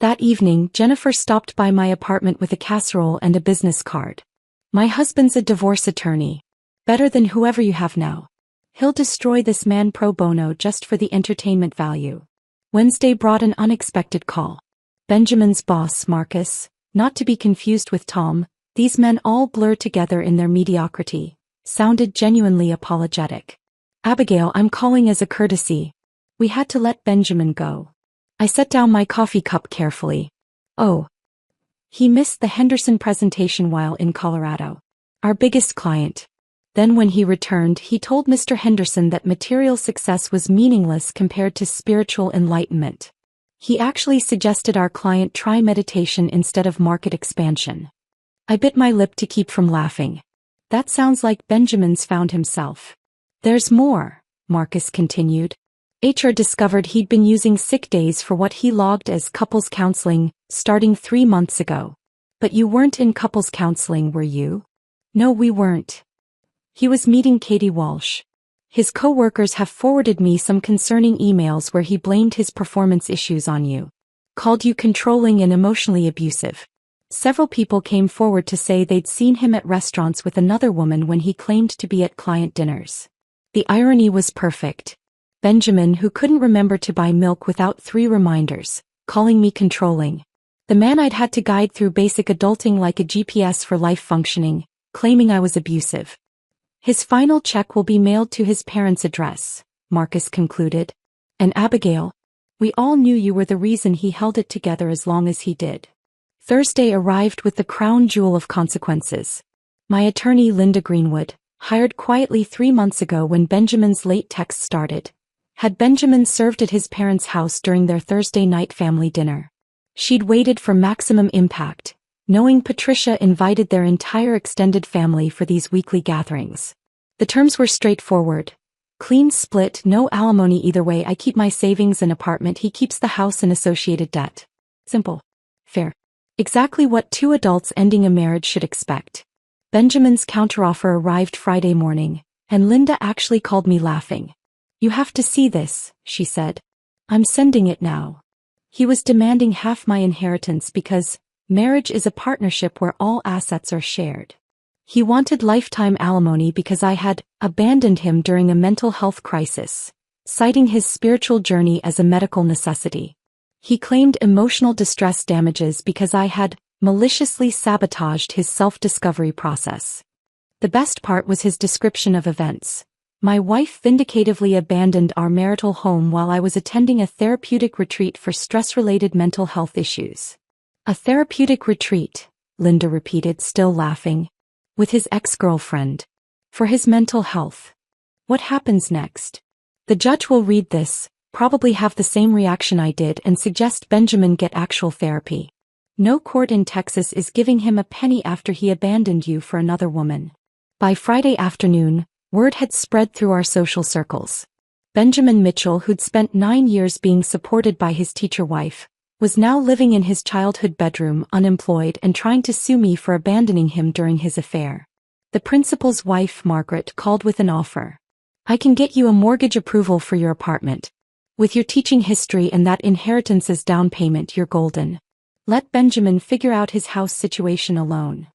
That evening, Jennifer stopped by my apartment with a casserole and a business card. My husband's a divorce attorney. Better than whoever you have now. He'll destroy this man pro bono just for the entertainment value. Wednesday brought an unexpected call. Benjamin's boss, Marcus, not to be confused with Tom, these men all blur together in their mediocrity, sounded genuinely apologetic. Abigail, I'm calling as a courtesy. We had to let Benjamin go. I set down my coffee cup carefully. Oh. He missed the Henderson presentation while in Colorado. Our biggest client. Then when he returned, he told Mr. Henderson that material success was meaningless compared to spiritual enlightenment. He actually suggested our client try meditation instead of market expansion. I bit my lip to keep from laughing. That sounds like Benjamin's found himself. There's more, Marcus continued. HR discovered he'd been using sick days for what he logged as couples counseling, starting 3 months ago. But you weren't in couples counseling, were you? No, we weren't. He was meeting Katie Walsh. His co-workers have forwarded me some concerning emails where he blamed his performance issues on you. Called you controlling and emotionally abusive. Several people came forward to say they'd seen him at restaurants with another woman when he claimed to be at client dinners. The irony was perfect. Benjamin, who couldn't remember to buy milk without 3 reminders, calling me controlling. The man I'd had to guide through basic adulting like a GPS for life functioning, claiming I was abusive. His final check will be mailed to his parents' address, Marcus concluded. And Abigail, we all knew you were the reason he held it together as long as he did. Thursday arrived with the crown jewel of consequences. My attorney Linda Greenwood, hired quietly 3 months ago when Benjamin's late text started, had Benjamin served at his parents' house during their Thursday night family dinner. She'd waited for maximum impact, knowing Patricia invited their entire extended family for these weekly gatherings. The terms were straightforward. Clean split, no alimony either way. I keep my savings and apartment, he keeps the house and associated debt. Simple. Fair. Exactly what 2 adults ending a marriage should expect. Benjamin's counteroffer arrived Friday morning, and Linda actually called me laughing. You have to see this, she said. I'm sending it now. He was demanding half my inheritance because marriage is a partnership where all assets are shared. He wanted lifetime alimony because I had abandoned him during a mental health crisis, citing his spiritual journey as a medical necessity. He claimed emotional distress damages because I had maliciously sabotaged his self-discovery process. The best part was his description of events. My wife vindicatively abandoned our marital home while I was attending a therapeutic retreat for stress-related mental health issues. A therapeutic retreat, Linda repeated, still laughing. With his ex-girlfriend. For his mental health. What happens next? The judge will read this, probably have the same reaction I did and suggest Benjamin get actual therapy. No court in Texas is giving him a penny after he abandoned you for another woman. By Friday afternoon, word had spread through our social circles. Benjamin Mitchell, who'd spent 9 years being supported by his teacher wife, was now living in his childhood bedroom unemployed and trying to sue me for abandoning him during his affair. The principal's wife, Margaret, called with an offer. I can get you a mortgage approval for your apartment. With your teaching history and that inheritance as down payment, you're golden. Let Benjamin figure out his house situation alone.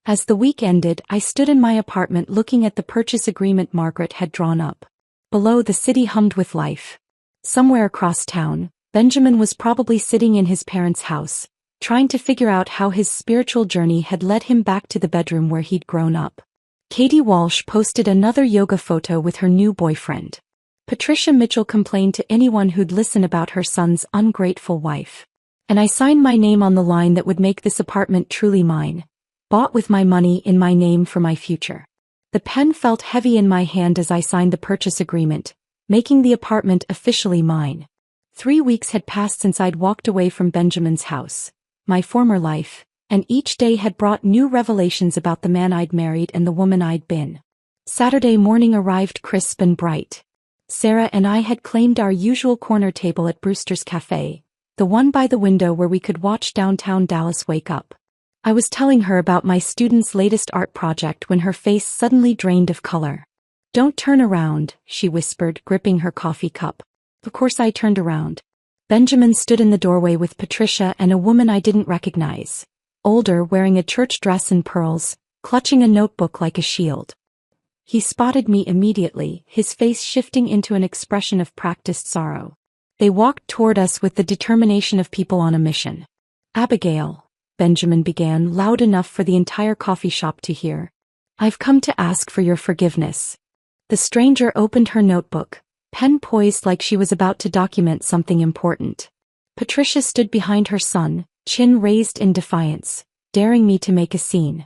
As the week ended, I stood in my apartment looking at the purchase agreement Margaret had drawn up. Below, the city hummed with life. Somewhere across town, Benjamin was probably sitting in his parents' house, trying to figure out how his spiritual journey had led him back to the bedroom where he'd grown up. Katie Walsh posted another yoga photo with her new boyfriend. Patricia Mitchell complained to anyone who'd listen about her son's ungrateful wife. And I signed my name on the line that would make this apartment truly mine. Bought with my money in my name for my future. The pen felt heavy in my hand as I signed the purchase agreement, making the apartment officially mine. 3 weeks had passed since I'd walked away from Benjamin's house, my former life, and each day had brought new revelations about the man I'd married and the woman I'd been. Saturday morning arrived crisp and bright. Sarah and I had claimed our usual corner table at Brewster's Cafe, the one by the window where we could watch downtown Dallas wake up. I was telling her about my student's latest art project when her face suddenly drained of color. "Don't turn around," she whispered, gripping her coffee cup. Of course I turned around. Benjamin stood in the doorway with Patricia and a woman I didn't recognize, older, wearing a church dress and pearls, clutching a notebook like a shield. He spotted me immediately, his face shifting into an expression of practiced sorrow. They walked toward us with the determination of people on a mission. "Abigail," Benjamin began, loud enough for the entire coffee shop to hear, "I've come to ask for your forgiveness." The stranger opened her notebook, pen poised like she was about to document something important. Patricia stood behind her son, chin raised in defiance, daring me to make a scene.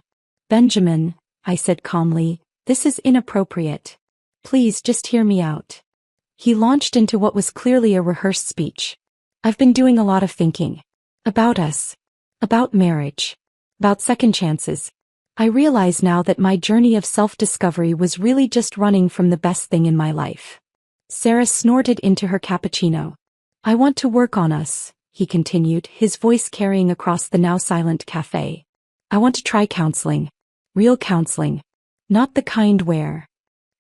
"Benjamin," I said calmly, "this is inappropriate. Please just hear me out." He launched into what was clearly a rehearsed speech. "I've been doing a lot of thinking. About us. About marriage. About second chances. I realize now that my journey of self-discovery was really just running from the best thing in my life." Sarah snorted into her cappuccino. "I want to work on us," he continued, his voice carrying across the now silent cafe. "I want to try counseling. Real counseling. Not the kind where..."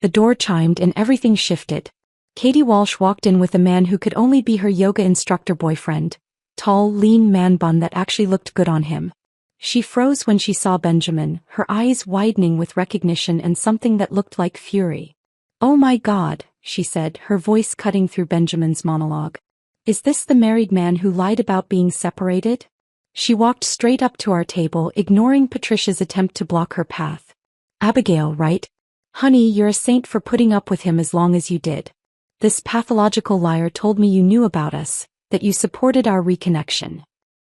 The door chimed and everything shifted. Katie Walsh walked in with a man who could only be her yoga instructor boyfriend, tall, lean man bun that actually looked good on him. She froze when she saw Benjamin, her eyes widening with recognition and something that looked like fury. "Oh my God," she said, her voice cutting through Benjamin's monologue. "Is this the married man who lied about being separated?" She walked straight up to our table, ignoring Patricia's attempt to block her path. "Abigail, right? Honey, you're a saint for putting up with him as long as you did. This pathological liar told me you knew about us, that you supported our reconnection."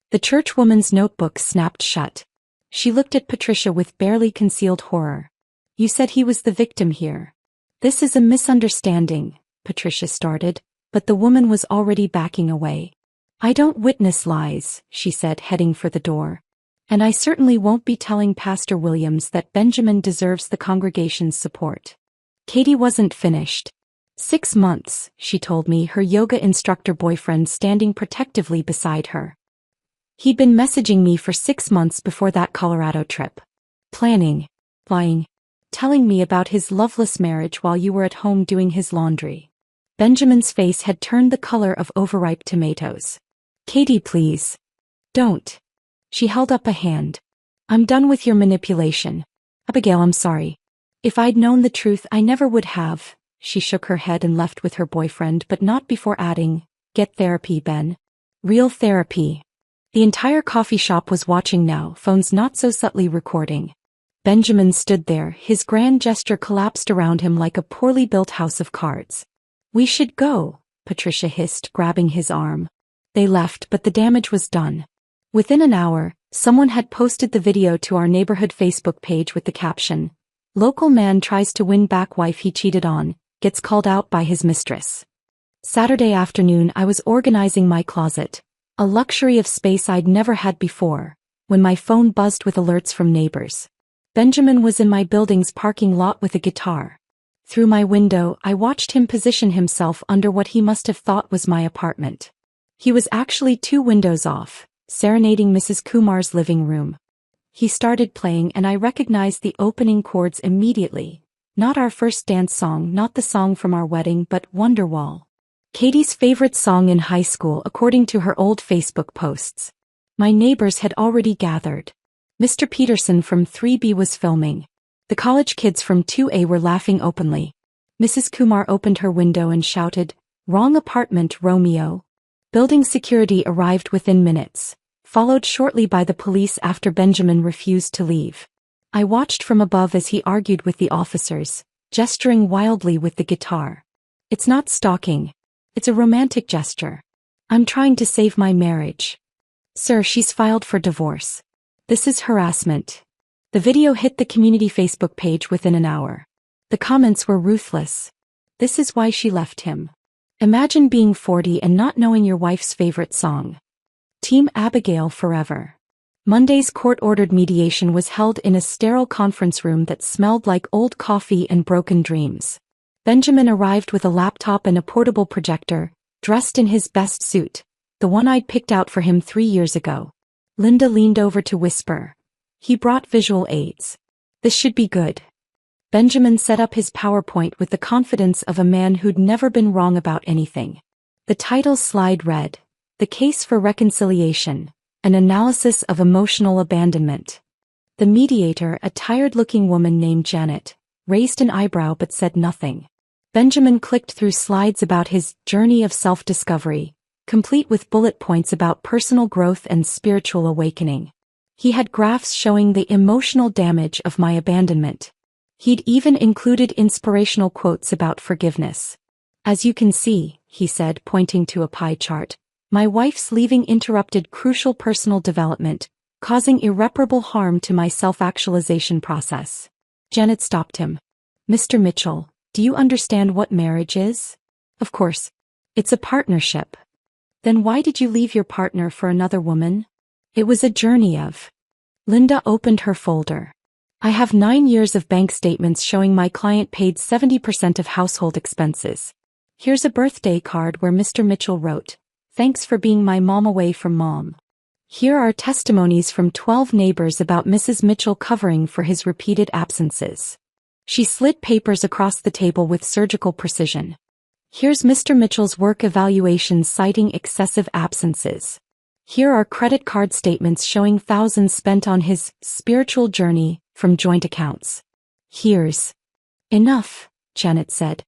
The churchwoman's notebook snapped shut. She looked at Patricia with barely concealed horror. "You said he was the victim here." "This is a misunderstanding," Patricia started, but the woman was already backing away. "I don't witness lies," she said, heading for the door. "And I certainly won't be telling Pastor Williams that Benjamin deserves the congregation's support." Katie wasn't finished. 6 months, she told me, her yoga instructor boyfriend standing protectively beside her. "He'd been messaging me for 6 months before that Colorado trip. Planning, lying, telling me about his loveless marriage while you were at home doing his laundry." Benjamin's face had turned the color of overripe tomatoes. "Katie, please. Don't." She held up a hand. "I'm done with your manipulation. Abigail, I'm sorry. If I'd known the truth, I never would have." She shook her head and left with her boyfriend, but not before adding, "Get therapy, Ben. Real therapy." The entire coffee shop was watching now, phones not so subtly recording. Benjamin stood there, his grand gesture collapsed around him like a poorly built house of cards. "We should go," Patricia hissed, grabbing his arm. They left, but the damage was done. Within an hour, someone had posted the video to our neighborhood Facebook page with the caption, "Local man tries to win back wife he cheated on, gets called out by his mistress." Saturday afternoon I was organizing my closet, a luxury of space I'd never had before, when my phone buzzed with alerts from neighbors. Benjamin was in my building's parking lot with a guitar. Through my window, I watched him position himself under what he must have thought was my apartment. He was actually 2 windows off, serenading Mrs. Kumar's living room. He started playing and I recognized the opening chords immediately. Not our first dance song, not the song from our wedding, but Wonderwall. Katie's favorite song in high school according to her old Facebook posts. My neighbors had already gathered. Mr. Peterson from 3B was filming. The college kids from 2A were laughing openly. Mrs. Kumar opened her window and shouted, "Wrong apartment, Romeo." Building security arrived within minutes, followed shortly by the police after Benjamin refused to leave. I watched from above as he argued with the officers, gesturing wildly with the guitar. "It's not stalking. It's a romantic gesture. I'm trying to save my marriage." "Sir, she's filed for divorce. This is harassment." The video hit the community Facebook page within an hour. The comments were ruthless. "This is why she left him. Imagine being 40 and not knowing your wife's favorite song. Team Abigail forever. Monday's court-ordered mediation was held in a sterile conference room that smelled like old coffee and broken dreams. Benjamin arrived with a laptop and a portable projector, dressed in his best suit, the one I'd picked out for him 3 years ago. Linda leaned over to whisper. He brought visual aids. This should be good. Benjamin set up his PowerPoint with the confidence of a man who'd never been wrong about anything. The title slide read, The Case for Reconciliation, an Analysis of Emotional Abandonment. The mediator, a tired-looking woman named Janet, raised an eyebrow but said nothing. Benjamin clicked through slides about his journey of self-discovery, complete with bullet points about personal growth and spiritual awakening. He had graphs showing the emotional damage of my abandonment. He'd even included inspirational quotes about forgiveness. As you can see, he said, pointing to a pie chart, my wife's leaving interrupted crucial personal development, causing irreparable harm to my self-actualization process. Janet stopped him. Mr. Mitchell, do you understand what marriage is? Of course. It's a partnership. Then why did you leave your partner for another woman? It was a journey of. Linda opened her folder. I have 9 years of bank statements showing my client paid 70% of household expenses. Here's a birthday card where Mr. Mitchell wrote, Thanks for being my mom away from mom. Here are testimonies from 12 neighbors about Mrs. Mitchell covering for his repeated absences. She slid papers across the table with surgical precision. Here's Mr. Mitchell's work evaluation citing excessive absences. Here are credit card statements showing thousands spent on his spiritual journey from joint accounts. Here's. Enough, Janet said.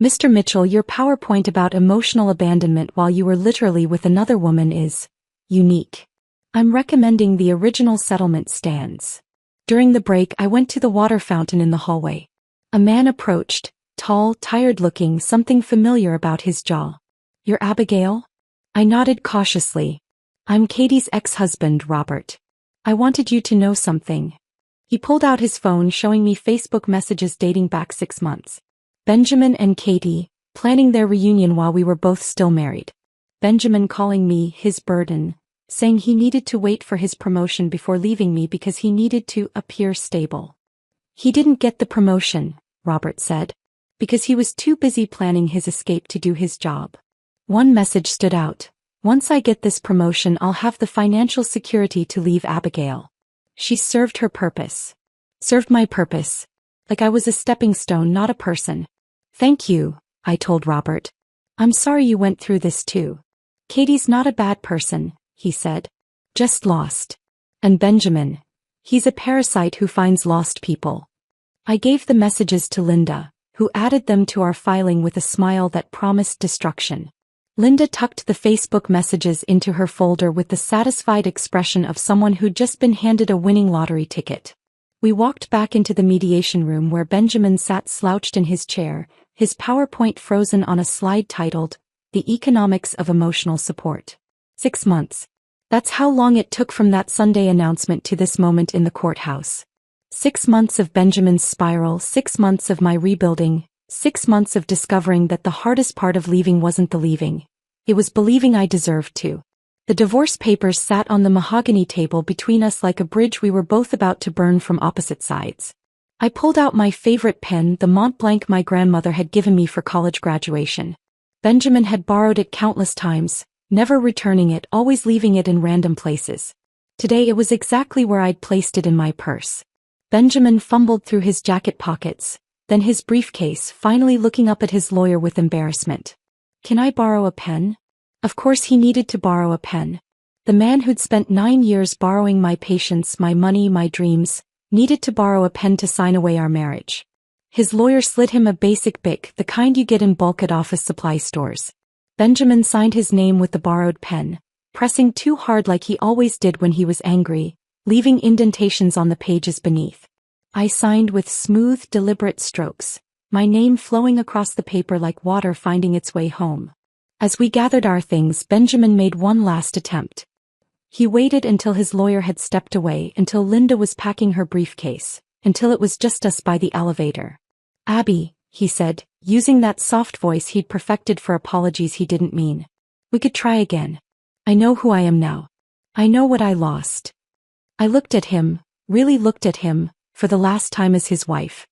Mr. Mitchell, your PowerPoint about emotional abandonment while you were literally with another woman is unique. I'm recommending the original settlement stands. During the break, I went to the water fountain in the hallway. A man approached, tall, tired-looking, something familiar about his jaw. You're Abigail? I nodded cautiously. I'm Katie's ex-husband, Robert. I wanted you to know something. He pulled out his phone showing me Facebook messages dating back 6 months. Benjamin and Katie, planning their reunion while we were both still married. Benjamin calling me his burden, saying he needed to wait for his promotion before leaving me because he needed to appear stable. He didn't get the promotion, Robert said, because he was too busy planning his escape to do his job. One message stood out. Once I get this promotion, I'll have the financial security to leave Abigail. She served her purpose. Served my purpose. Like I was a stepping stone, not a person. Thank you, I told Robert. I'm sorry you went through this too. Katie's not a bad person, he said. Just lost. And Benjamin. He's a parasite who finds lost people. I gave the messages to Linda, who added them to our filing with a smile that promised destruction. Linda tucked the Facebook messages into her folder with the satisfied expression of someone who'd just been handed a winning lottery ticket. We walked back into the mediation room where Benjamin sat slouched in his chair, his PowerPoint frozen on a slide titled, The Economics of Emotional Support. 6 months. That's how long it took from that Sunday announcement to this moment in the courthouse. 6 months of Benjamin's spiral, 6 months of my rebuilding, 6 months of discovering that the hardest part of leaving wasn't the leaving. It was believing I deserved to. The divorce papers sat on the mahogany table between us like a bridge we were both about to burn from opposite sides. I pulled out my favorite pen, the Mont Blanc my grandmother had given me for college graduation. Benjamin had borrowed it countless times, never returning it, always leaving it in random places. Today it was exactly where I'd placed it in my purse. Benjamin fumbled through his jacket pockets, then his briefcase, finally looking up at his lawyer with embarrassment. Can I borrow a pen? Of course he needed to borrow a pen. The man who'd spent 9 years borrowing my patience, my money, my dreams, needed to borrow a pen to sign away our marriage. His lawyer slid him a basic Bic, the kind you get in bulk at office supply stores. Benjamin signed his name with the borrowed pen, pressing too hard like he always did when he was angry, leaving indentations on the pages beneath. I signed with smooth, deliberate strokes, my name flowing across the paper like water finding its way home. As we gathered our things, Benjamin made one last attempt. He waited until his lawyer had stepped away, until Linda was packing her briefcase, until it was just us by the elevator. Abby, he said, using that soft voice he'd perfected for apologies he didn't mean. We could try again. I know who I am now. I know what I lost. I looked at him, really looked at him, for the last time as his wife.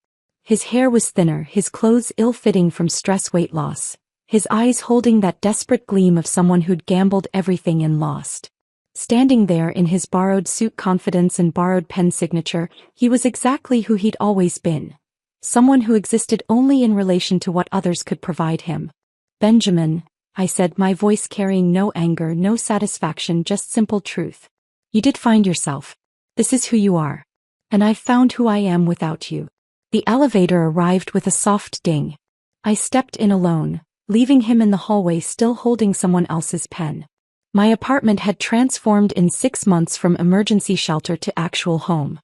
His hair was thinner, his clothes ill-fitting from stress weight loss, his eyes holding that desperate gleam of someone who'd gambled everything and lost. Standing there in his borrowed suit confidence and borrowed pen signature, he was exactly who he'd always been. Someone who existed only in relation to what others could provide him. Benjamin, I said, my voice carrying no anger, no satisfaction, just simple truth. You did find yourself. This is who you are. And I've found who I am without you. The elevator arrived with a soft ding. I stepped in alone, leaving him in the hallway still holding someone else's pen. My apartment had transformed in 6 months from emergency shelter to actual home.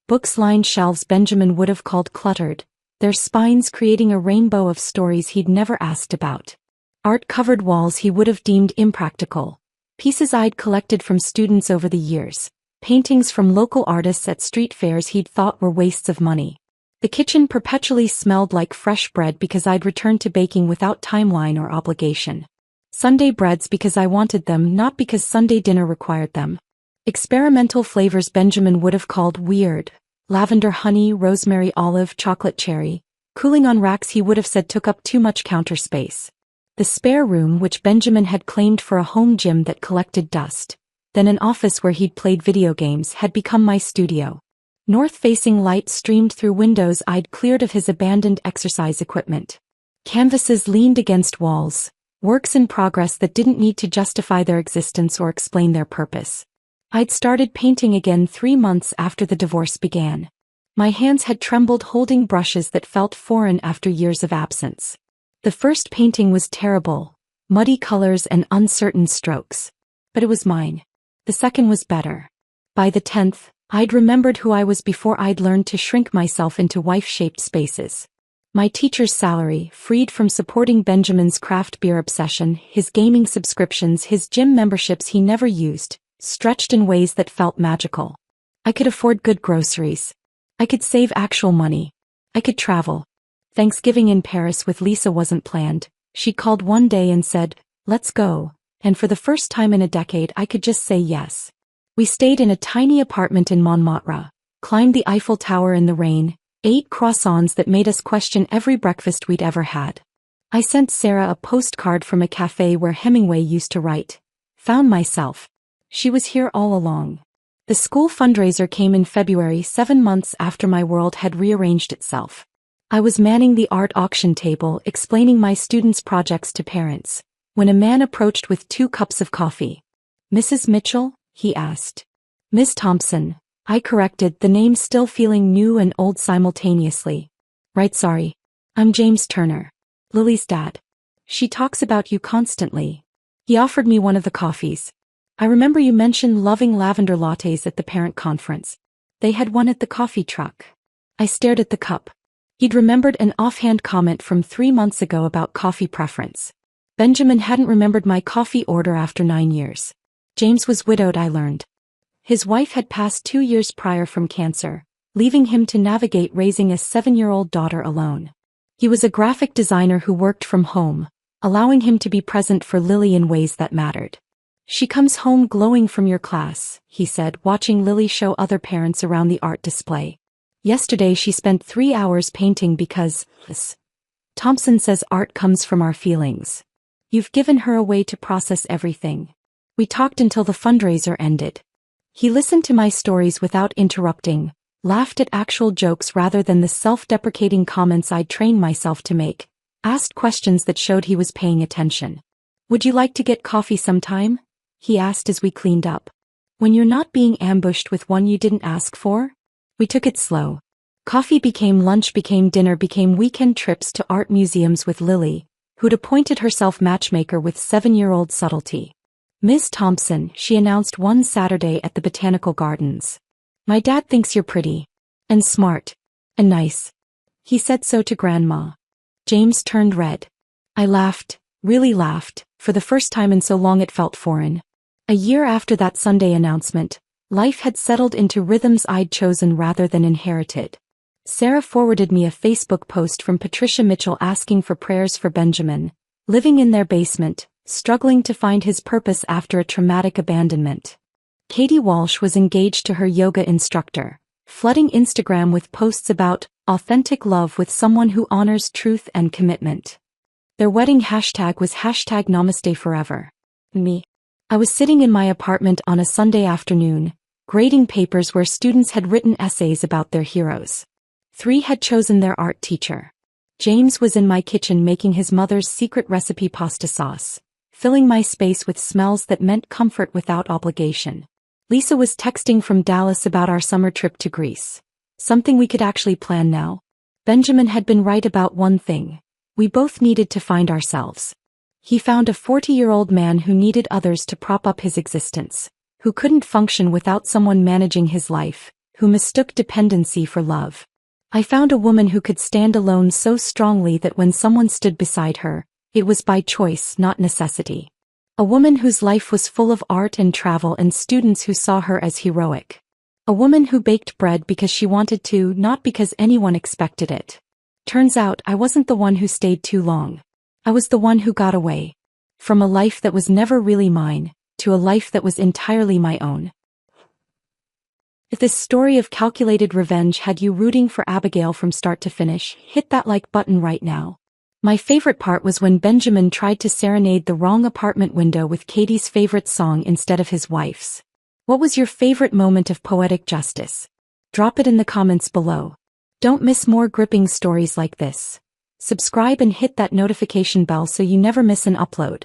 Books lined shelves Benjamin would have called cluttered, their spines creating a rainbow of stories he'd never asked about. Art-covered walls he would have deemed impractical, pieces I'd collected from students over the years, paintings from local artists at street fairs he'd thought were wastes of money. The kitchen perpetually smelled like fresh bread because I'd returned to baking without timeline or obligation. Sunday breads because I wanted them, not because Sunday dinner required them. Experimental flavors Benjamin would have called weird. Lavender honey, rosemary olive, chocolate cherry. Cooling on racks he would have said took up too much counter space. The spare room which Benjamin had claimed for a home gym that collected dust, then an office where he'd played video games, had become my studio. North-facing light streamed through windows I'd cleared of his abandoned exercise equipment. Canvases leaned against walls, works in progress that didn't need to justify their existence or explain their purpose. I'd started painting again 3 months after the divorce began. My hands had trembled holding brushes that felt foreign after years of absence. The first painting was terrible, muddy colors and uncertain strokes. But it was mine. The second was better. By the 10th, I'd remembered who I was before I'd learned to shrink myself into wife-shaped spaces. My teacher's salary, freed from supporting Benjamin's craft beer obsession, his gaming subscriptions, his gym memberships he never used, stretched in ways that felt magical. I could afford good groceries. I could save actual money. I could travel. Thanksgiving in Paris with Lisa wasn't planned. She called one day and said, "Let's go," and for the first time in a decade I could just say yes. We stayed in a tiny apartment in Montmartre, climbed the Eiffel Tower in the rain, ate croissants that made us question every breakfast we'd ever had. I sent Sarah a postcard from a cafe where Hemingway used to write. Found myself. She was here all along. The school fundraiser came in February, 7 months after my world had rearranged itself. I was manning the art auction table, explaining my students' projects to parents, when a man approached with 2 cups of coffee. "Mrs. Mitchell?" he asked. "Miss Thompson," I corrected, the name still feeling new and old simultaneously. "Right, sorry. I'm James Turner. Lily's dad. She talks about you constantly." He offered me one of the coffees. "I remember you mentioned loving lavender lattes at the parent conference. They had one at the coffee truck." I stared at the cup. He'd remembered an offhand comment from 3 months ago about coffee preference. Benjamin hadn't remembered my coffee order after 9 years. James was widowed, I learned. His wife had passed 2 years prior from cancer, leaving him to navigate raising a 7-year-old daughter alone. He was a graphic designer who worked from home, allowing him to be present for Lily in ways that mattered. "She comes home glowing from your class," he said, watching Lily show other parents around the art display. "Yesterday she spent 3 hours painting because Thompson says art comes from our feelings. You've given her a way to process everything." We talked until the fundraiser ended. He listened to my stories without interrupting, laughed at actual jokes rather than the self-deprecating comments I'd trained myself to make, asked questions that showed he was paying attention. "Would you like to get coffee sometime?" he asked as we cleaned up. "When you're not being ambushed with one you didn't ask for?" We took it slow. Coffee became lunch, became dinner, became weekend trips to art museums with Lily, who'd appointed herself matchmaker with 7-year-old subtlety. "Miss Thompson," she announced one Saturday at the Botanical Gardens. "My dad thinks you're pretty. And smart. And nice. He said so to Grandma." James turned red. I laughed, really laughed, for the first time in so long it felt foreign. A year after that Sunday announcement, life had settled into rhythms I'd chosen rather than inherited. Sarah forwarded me a Facebook post from Patricia Mitchell asking for prayers for Benjamin, living in their basement, struggling to find his purpose after a traumatic abandonment. Katie Walsh was engaged to her yoga instructor, flooding Instagram with posts about authentic love with someone who honors truth and commitment. Their wedding hashtag was #NamasteForever. Me. I was sitting in my apartment on a Sunday afternoon, grading papers where students had written essays about their heroes. 3 had chosen their art teacher. James was in my kitchen making his mother's secret recipe pasta sauce, filling my space with smells that meant comfort without obligation. Lisa was texting from Dallas about our summer trip to Greece. Something we could actually plan now. Benjamin had been right about one thing. We both needed to find ourselves. He found a 40-year-old man who needed others to prop up his existence, who couldn't function without someone managing his life, who mistook dependency for love. I found a woman who could stand alone so strongly that when someone stood beside her, it was by choice, not necessity. A woman whose life was full of art and travel and students who saw her as heroic. A woman who baked bread because she wanted to, not because anyone expected it. Turns out I wasn't the one who stayed too long. I was the one who got away. From a life that was never really mine, to a life that was entirely my own. If this story of calculated revenge had you rooting for Abigail from start to finish, hit that like button right now. My favorite part was when Benjamin tried to serenade the wrong apartment window with Katie's favorite song instead of his wife's. What was your favorite moment of poetic justice? Drop it in the comments below. Don't miss more gripping stories like this. Subscribe and hit that notification bell so you never miss an upload.